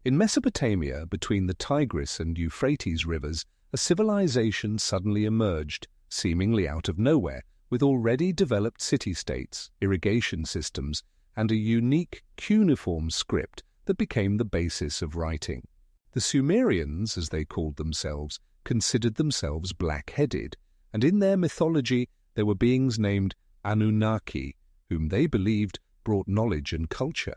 In Mesopotamia, between the Tigris and Euphrates rivers, a civilization suddenly emerged, seemingly out of nowhere, with already developed city-states, irrigation systems, and a unique cuneiform script that became the basis of writing. The Sumerians, as they called themselves, considered themselves black-headed, and in their mythology there were beings named Anunnaki, whom they believed brought knowledge and culture.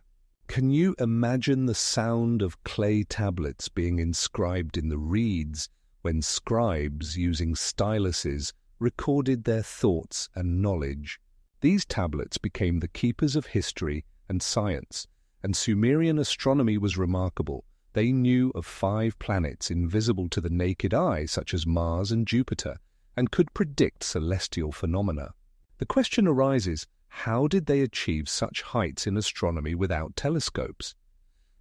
Can you imagine the sound of clay tablets being inscribed in the reeds when scribes, using styluses, recorded their thoughts and knowledge? These tablets became the keepers of history and science, and Sumerian astronomy was remarkable. They knew of 5 planets invisible to the naked eye, such as Mars and Jupiter, and could predict celestial phenomena. The question arises, how did they achieve such heights in astronomy without telescopes?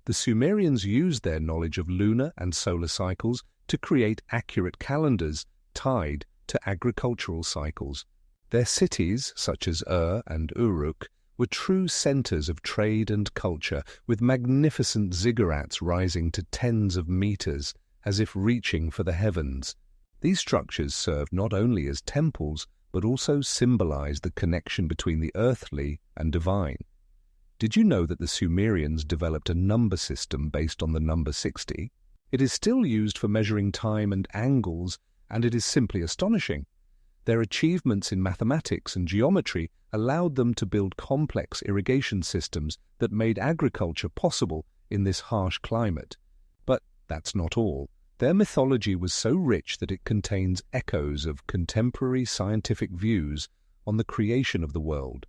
The Sumerians used their knowledge of lunar and solar cycles to create accurate calendars tied to agricultural cycles. Their cities, such as and Uruk, were true centers of trade and culture, with magnificent ziggurats rising to tens of meters, as if reaching for the heavens. These structures served not only as temples, but also symbolized the connection between the earthly and divine. Did you know that the Sumerians developed a number system based on the number 60? It is still used for measuring time and angles, and it is simply astonishing. Their achievements in mathematics and geometry allowed them to build complex irrigation systems that made agriculture possible in this harsh climate. But that's not all. Their mythology was so rich that it contains echoes of contemporary scientific views on the creation of the world.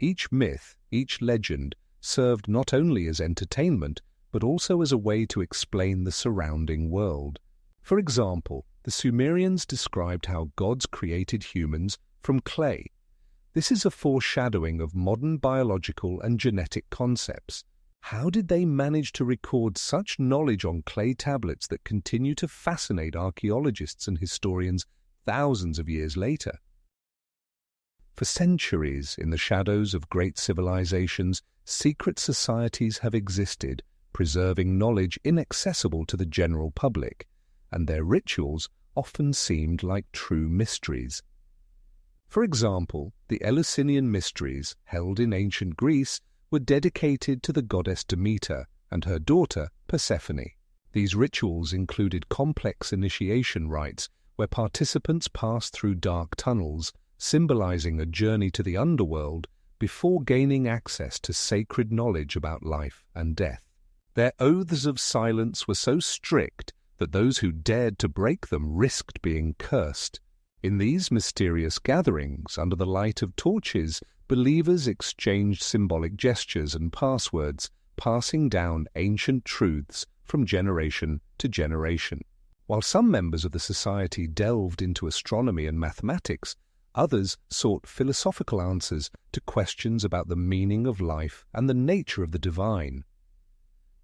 Each myth, each legend, served not only as entertainment, but also as a way to explain the surrounding world. For example, the Sumerians described how gods created humans from clay. This is a foreshadowing of modern biological and genetic concepts. How did they manage to record such knowledge on clay tablets that continue to fascinate archaeologists and historians thousands of years later? For centuries, in the shadows of great civilizations, secret societies have existed, preserving knowledge inaccessible to the general public, and their rituals often seemed like true mysteries. For example, the Eleusinian mysteries, held in ancient Greece, were dedicated to the goddess Demeter and her daughter Persephone. These rituals included complex initiation rites where participants passed through dark tunnels, symbolizing a journey to the underworld before gaining access to sacred knowledge about life and death. Their oaths of silence were so strict that those who dared to break them risked being cursed. In these mysterious gatherings, under the light of torches, believers exchanged symbolic gestures and passwords, passing down ancient truths from generation to generation. While some members of the society delved into astronomy and mathematics, others sought philosophical answers to questions about the meaning of life and the nature of the divine.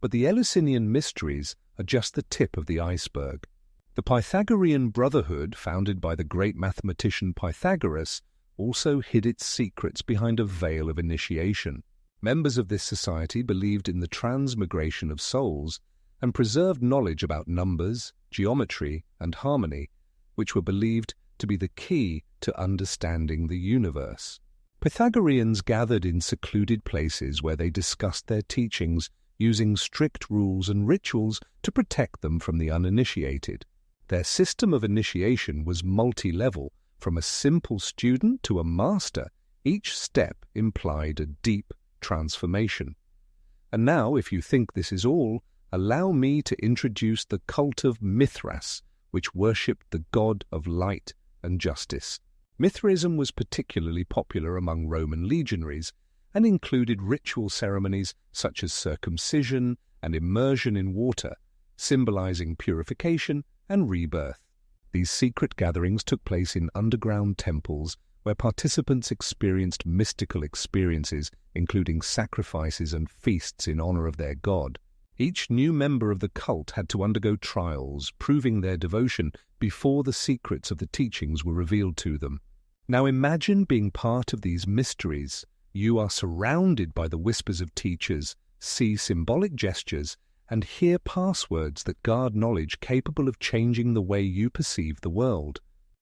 But the Eleusinian mysteries are just the tip of the iceberg. The Pythagorean Brotherhood, founded by the great mathematician Pythagoras, also hid its secrets behind a veil of initiation. Members of this society believed in the transmigration of souls and preserved knowledge about numbers, geometry, and harmony, which were believed to be the key to understanding the universe. Pythagoreans gathered in secluded places where they discussed their teachings, using strict rules and rituals to protect them from the uninitiated. Their system of initiation was multi-level. From a simple student to a master, each step implied a deep transformation. And now, if you think this is all, allow me to introduce the cult of Mithras, which worshipped the god of light and justice. Mithraism was particularly popular among Roman legionaries and included ritual ceremonies such as circumcision and immersion in water, symbolizing purification and rebirth. These secret gatherings took place in underground temples where participants experienced mystical experiences, including sacrifices and feasts in honor of their god. Each new member of the cult had to undergo trials, proving their devotion before the secrets of the teachings were revealed to them. Now imagine being part of these mysteries. You are surrounded by the whispers of teachers, see symbolic gestures, and hear passwords that guard knowledge capable of changing the way you perceive the world.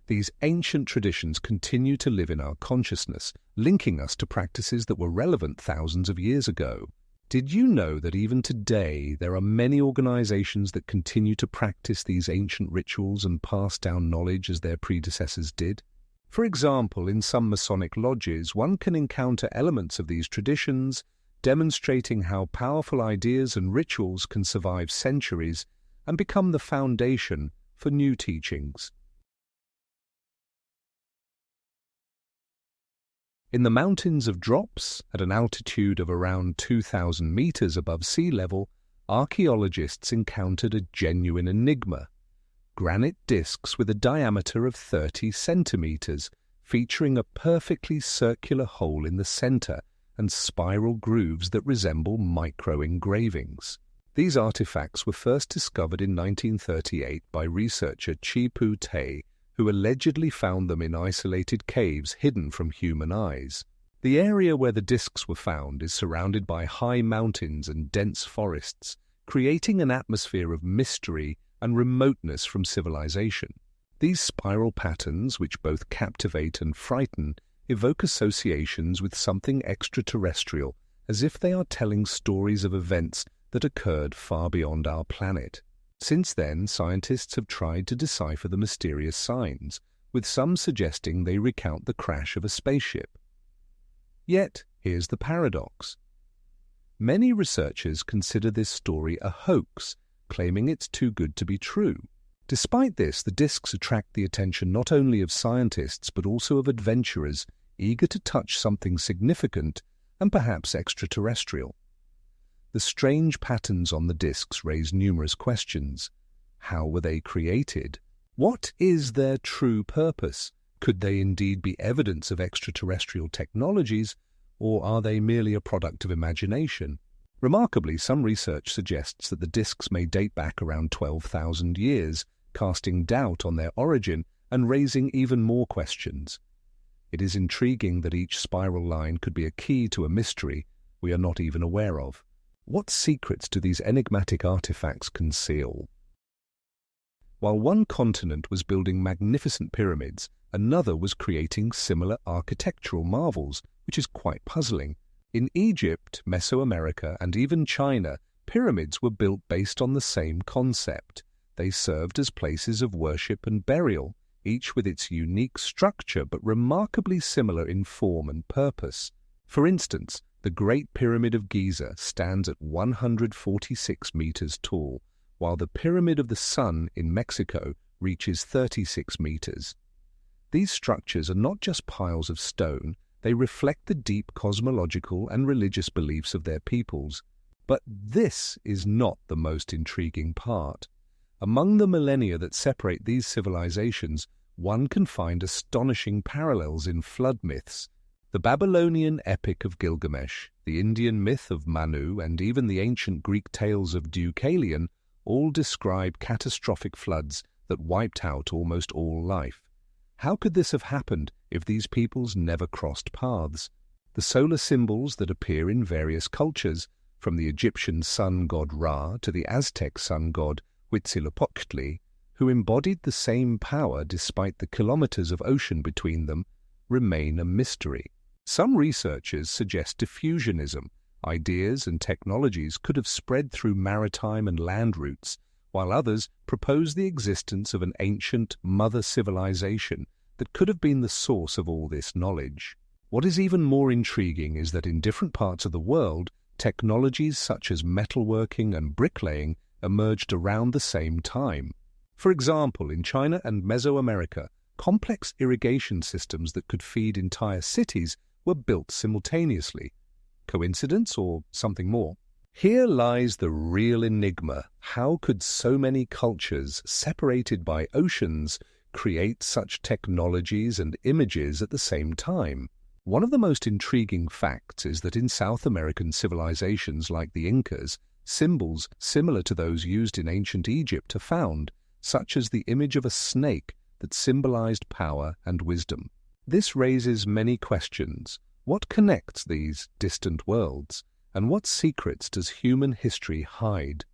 These ancient traditions continue to live in our consciousness, linking us to practices that were relevant thousands of years ago. Did you know that even today there are many organizations that continue to practice these ancient rituals and pass down knowledge as their predecessors did? For example, in some Masonic lodges, one can encounter elements of these traditions, demonstrating how powerful ideas and rituals can survive centuries and become the foundation for new teachings. In the mountains of Drops, at an altitude of around 2,000 meters above sea level, archaeologists encountered a genuine enigma. Granite discs with a diameter of 30 centimeters, featuring a perfectly circular hole in the center and spiral grooves that resemble micro-engravings. These artifacts were first discovered in 1938 by researcher Chi-Pu Tay, who allegedly found them in isolated caves hidden from human eyes. The area where the discs were found is surrounded by high mountains and dense forests, creating an atmosphere of mystery and remoteness from civilization. These spiral patterns, which both captivate and frighten, evoke associations with something extraterrestrial, as if they are telling stories of events that occurred far beyond our planet. Since then, scientists have tried to decipher the mysterious signs, with some suggesting they recount the crash of a spaceship. Yet, here's the paradox. Many researchers consider this story a hoax, claiming it's too good to be true. Despite this, the discs attract the attention not only of scientists but also of adventurers eager to touch something significant and perhaps extraterrestrial. The strange patterns on the discs raise numerous questions. How were they created? What is their true purpose? Could they indeed be evidence of extraterrestrial technologies, or are they merely a product of imagination? Remarkably, some research suggests that the discs may date back around 12,000 years, casting doubt on their origin and raising even more questions. It is intriguing that each spiral line could be a key to a mystery we are not even aware of. What secrets do these enigmatic artifacts conceal? While one continent was building magnificent pyramids, another was creating similar architectural marvels, which is quite puzzling. In Egypt, Mesoamerica, and even China, pyramids were built based on the same concept. They served as places of worship and burial, each with its unique structure but remarkably similar in form and purpose. For instance, the Great Pyramid of Giza stands at 146 meters tall, while the Pyramid of the Sun in Mexico reaches 36 meters. These structures are not just piles of stone, they reflect the deep cosmological and religious beliefs of their peoples. But this is not the most intriguing part. Among the millennia that separate these civilizations, one can find astonishing parallels in flood myths. The Babylonian epic of Gilgamesh, the Indian myth of Manu, and even the ancient Greek tales of Deucalion all describe catastrophic floods that wiped out almost all life. How could this have happened if these peoples never crossed paths? The solar symbols that appear in various cultures, from the Egyptian sun god Ra to the Aztec sun god Huitzilopochtli, who embodied the same power despite the kilometers of ocean between them, remain a mystery. Some researchers suggest diffusionism. Ideas and technologies could have spread through maritime and land routes, while others propose the existence of an ancient mother civilization that could have been the source of all this knowledge. What is even more intriguing is that in different parts of the world, technologies such as metalworking and bricklaying emerged around the same time. For example, in China and Mesoamerica, complex irrigation systems that could feed entire cities were built simultaneously. Coincidence or something more? Here lies the real enigma. How could so many cultures, separated by oceans, create such technologies and images at the same time? One of the most intriguing facts is that in South American civilizations like the Incas, symbols similar to those used in ancient Egypt are found, such as the image of a snake that symbolized power and wisdom. This raises many questions. What connects these distant worlds? And what secrets does human history hide?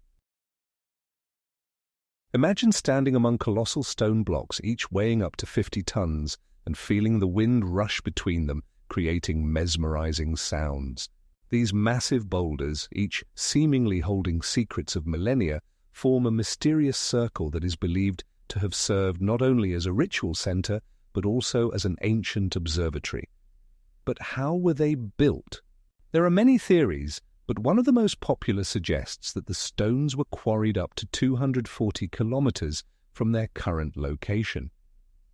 Imagine standing among colossal stone blocks, each weighing up to 50 tons, and feeling the wind rush between them, creating mesmerizing sounds. These massive boulders, each seemingly holding secrets of millennia, form a mysterious circle that is believed to have served not only as a ritual center, but also as an ancient observatory. But how were they built? There are many theories, but one of the most popular suggests that the stones were quarried up to 240 kilometers from their current location.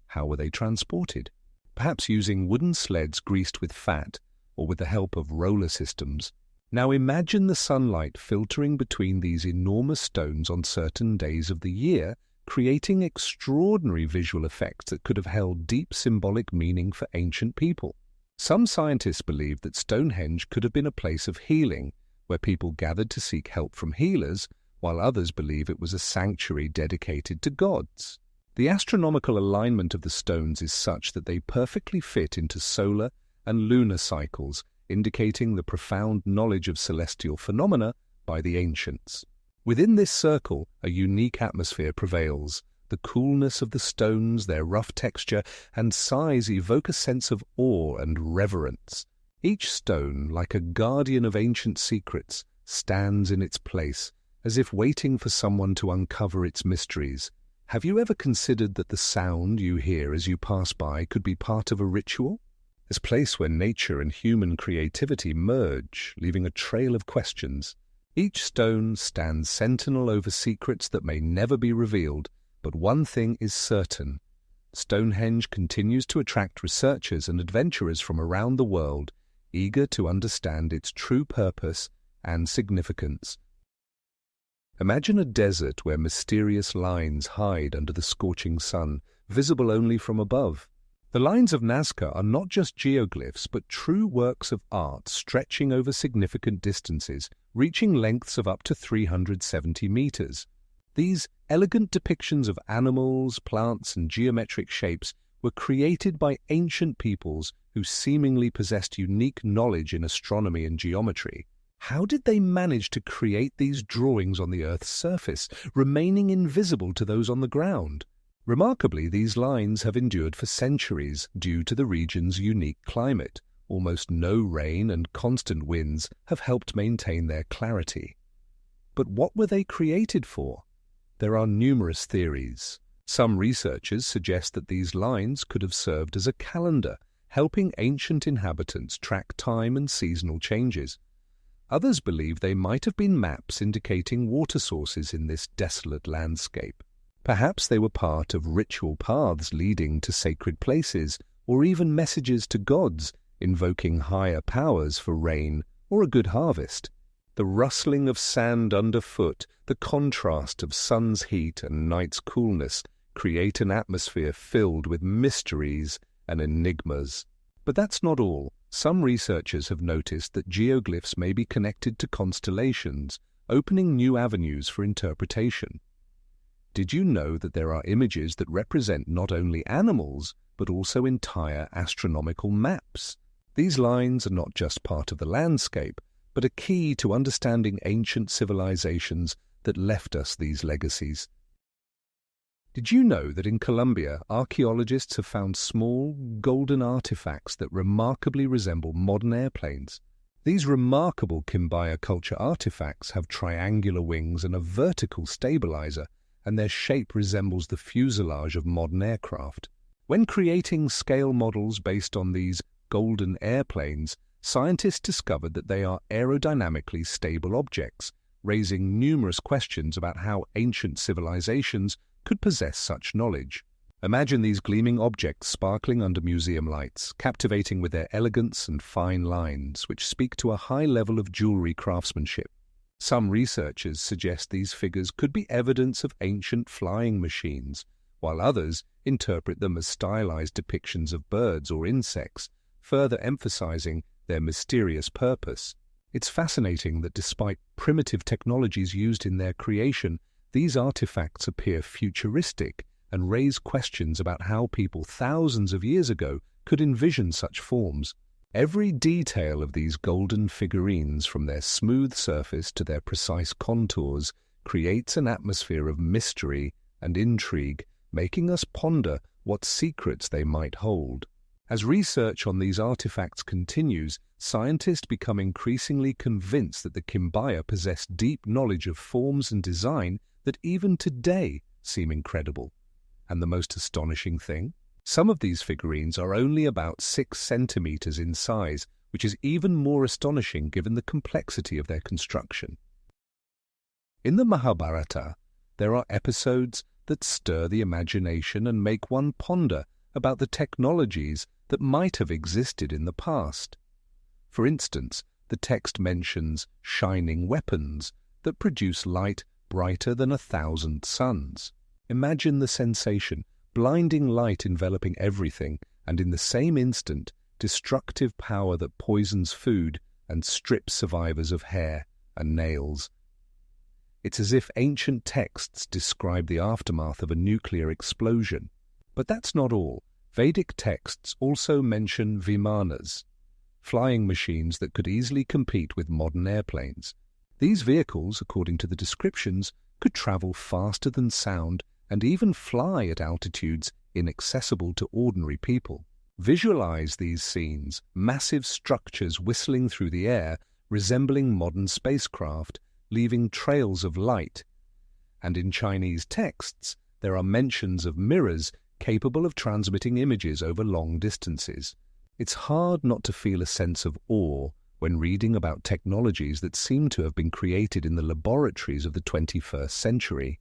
How were they transported? Perhaps using wooden sleds greased with fat, or with the help of roller systems. Now imagine the sunlight filtering between these enormous stones on certain days of the year, creating extraordinary visual effects that could have held deep symbolic meaning for ancient people. Some scientists believe that Stonehenge could have been a place of healing, where people gathered to seek help from healers, while others believe it was a sanctuary dedicated to gods. The astronomical alignment of the stones is such that they perfectly fit into solar and lunar cycles, indicating the profound knowledge of celestial phenomena by the ancients. Within this circle, a unique atmosphere prevails. The coolness of the stones, their rough texture, and size evoke a sense of awe and reverence. Each stone, like a guardian of ancient secrets, stands in its place, as if waiting for someone to uncover its mysteries. Have you ever considered that the sound you hear as you pass by could be part of a ritual? This place where nature and human creativity merge, leaving a trail of questions. Each stone stands sentinel over secrets that may never be revealed, but one thing is certain. Stonehenge continues to attract researchers and adventurers from around the world, eager to understand its true purpose and significance. Imagine a desert where mysterious lines hide under the scorching sun, visible only from above. The lines of Nazca are not just geoglyphs, but true works of art stretching over significant distances, reaching lengths of up to 370 meters. These elegant depictions of animals, plants, and geometric shapes were created by ancient peoples who seemingly possessed unique knowledge in astronomy and geometry. How did they manage to create these drawings on the Earth's surface, remaining invisible to those on the ground? Remarkably, these lines have endured for centuries due to the region's unique climate. Almost no rain and constant winds have helped maintain their clarity. But what were they created for? There are numerous theories. Some researchers suggest that these lines could have served as a calendar, helping ancient inhabitants track time and seasonal changes. Others believe they might have been maps indicating water sources in this desolate landscape. Perhaps they were part of ritual paths leading to sacred places, or even messages to gods, invoking higher powers for rain or a good harvest. The rustling of sand underfoot, the contrast of sun's heat and night's coolness create an atmosphere filled with mysteries and enigmas. But that's not all. Some researchers have noticed that geoglyphs may be connected to constellations, opening new avenues for interpretation. Did you know that there are images that represent not only animals, but also entire astronomical maps? These lines are not just part of the landscape, but a key to understanding ancient civilizations that left us these legacies. Did you know that in Colombia, archaeologists have found small, golden artifacts that remarkably resemble modern airplanes? These remarkable Quimbaya culture artifacts have triangular wings and a vertical stabilizer, and their shape resembles the fuselage of modern aircraft. When creating scale models based on these golden airplanes, scientists discovered that they are aerodynamically stable objects, raising numerous questions about how ancient civilizations could possess such knowledge. Imagine these gleaming objects sparkling under museum lights, captivating with their elegance and fine lines, which speak to a high level of jewelry craftsmanship. Some researchers suggest these figures could be evidence of ancient flying machines, while others interpret them as stylized depictions of birds or insects, further emphasizing their mysterious purpose. It's fascinating that despite primitive technologies used in their creation, these artifacts appear futuristic and raise questions about how people thousands of years ago could envision such forms. Every detail of these golden figurines, from their smooth surface to their precise contours, creates an atmosphere of mystery and intrigue, making us ponder what secrets they might hold. As research on these artifacts continues, scientists become increasingly convinced that the Quimbaya possess deep knowledge of forms and design that even today seem incredible. And the most astonishing thing? Some of these figurines are only about 6 centimeters in size, which is even more astonishing given the complexity of their construction. In the Mahabharata, there are episodes that stir the imagination and make one ponder about the technologies that might have existed in the past. For instance, the text mentions shining weapons that produce light brighter than 1,000 suns. Imagine the sensation, blinding light enveloping everything, and in the same instant, destructive power that poisons food and strips survivors of hair and nails. It's as if ancient texts describe the aftermath of a nuclear explosion. But that's not all. Vedic texts also mention vimanas, flying machines that could easily compete with modern airplanes. These vehicles, according to the descriptions, could travel faster than sound and even fly at altitudes inaccessible to ordinary people. Visualize these scenes, massive structures whistling through the air, resembling modern spacecraft, leaving trails of light. And in Chinese texts, there are mentions of mirrors capable of transmitting images over long distances. It's hard not to feel a sense of awe when reading about technologies that seem to have been created in the laboratories of the 21st century.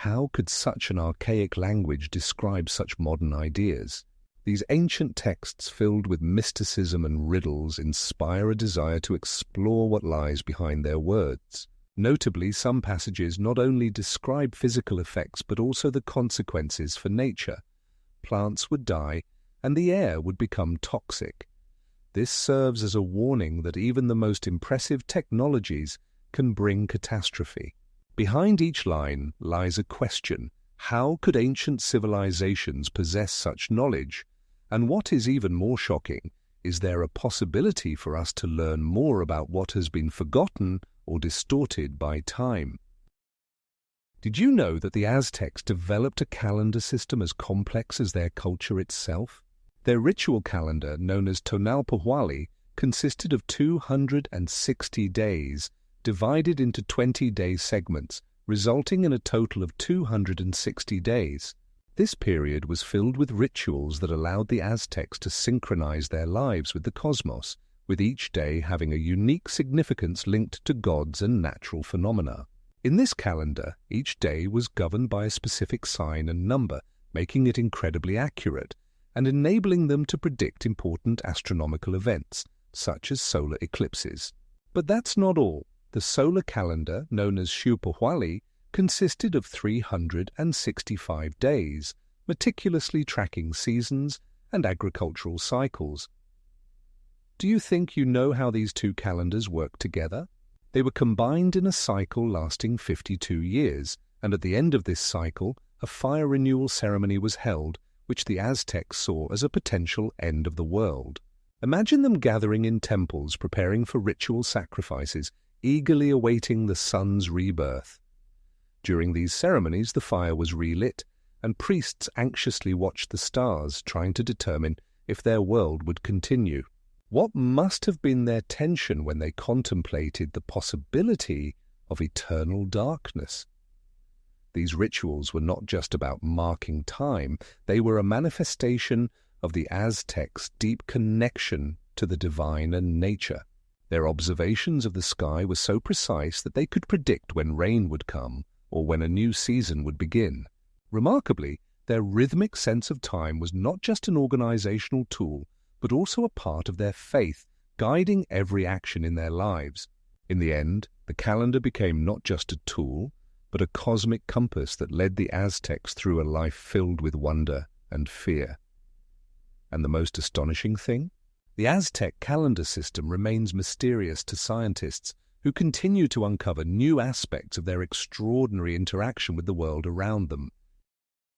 How could such an archaic language describe such modern ideas? These ancient texts filled with mysticism and riddles inspire a desire to explore what lies behind their words. Notably, some passages not only describe physical effects but also the consequences for nature. Plants would die and the air would become toxic. This serves as a warning that even the most impressive technologies can bring catastrophe. Behind each line lies a question: how could ancient civilizations possess such knowledge? And what is even more shocking, is there a possibility for us to learn more about what has been forgotten or distorted by time? Did you know that the Aztecs developed a calendar system as complex as their culture itself? Their ritual calendar, known as Tonalpohualli, consisted of 260 days, divided into 20-day segments, resulting in a total of 260 days. This period was filled with rituals that allowed the Aztecs to synchronize their lives with the cosmos, with each day having a unique significance linked to gods and natural phenomena. In this calendar, each day was governed by a specific sign and number, making it incredibly accurate and enabling them to predict important astronomical events, such as solar eclipses. But that's not all. The solar calendar, known as Xiuhpohualli, consisted of 365 days, meticulously tracking seasons and agricultural cycles. Do you think you know how these two calendars work together? They were combined in a cycle lasting 52 years, and at the end of this cycle, a fire renewal ceremony was held, which the Aztecs saw as a potential end of the world. Imagine them gathering in temples preparing for ritual sacrifices, eagerly awaiting the sun's rebirth. During these ceremonies, the fire was relit, and priests anxiously watched the stars, trying to determine if their world would continue. What must have been their tension when they contemplated the possibility of eternal darkness? These rituals were not just about marking time, they were a manifestation of the Aztecs' deep connection to the divine and nature. Their observations of the sky were so precise that they could predict when rain would come or when a new season would begin. Remarkably, their rhythmic sense of time was not just an organizational tool, but also a part of their faith, guiding every action in their lives. In the end, the calendar became not just a tool, but a cosmic compass that led the Aztecs through a life filled with wonder and fear. And the most astonishing thing? The Aztec calendar system remains mysterious to scientists who continue to uncover new aspects of their extraordinary interaction with the world around them.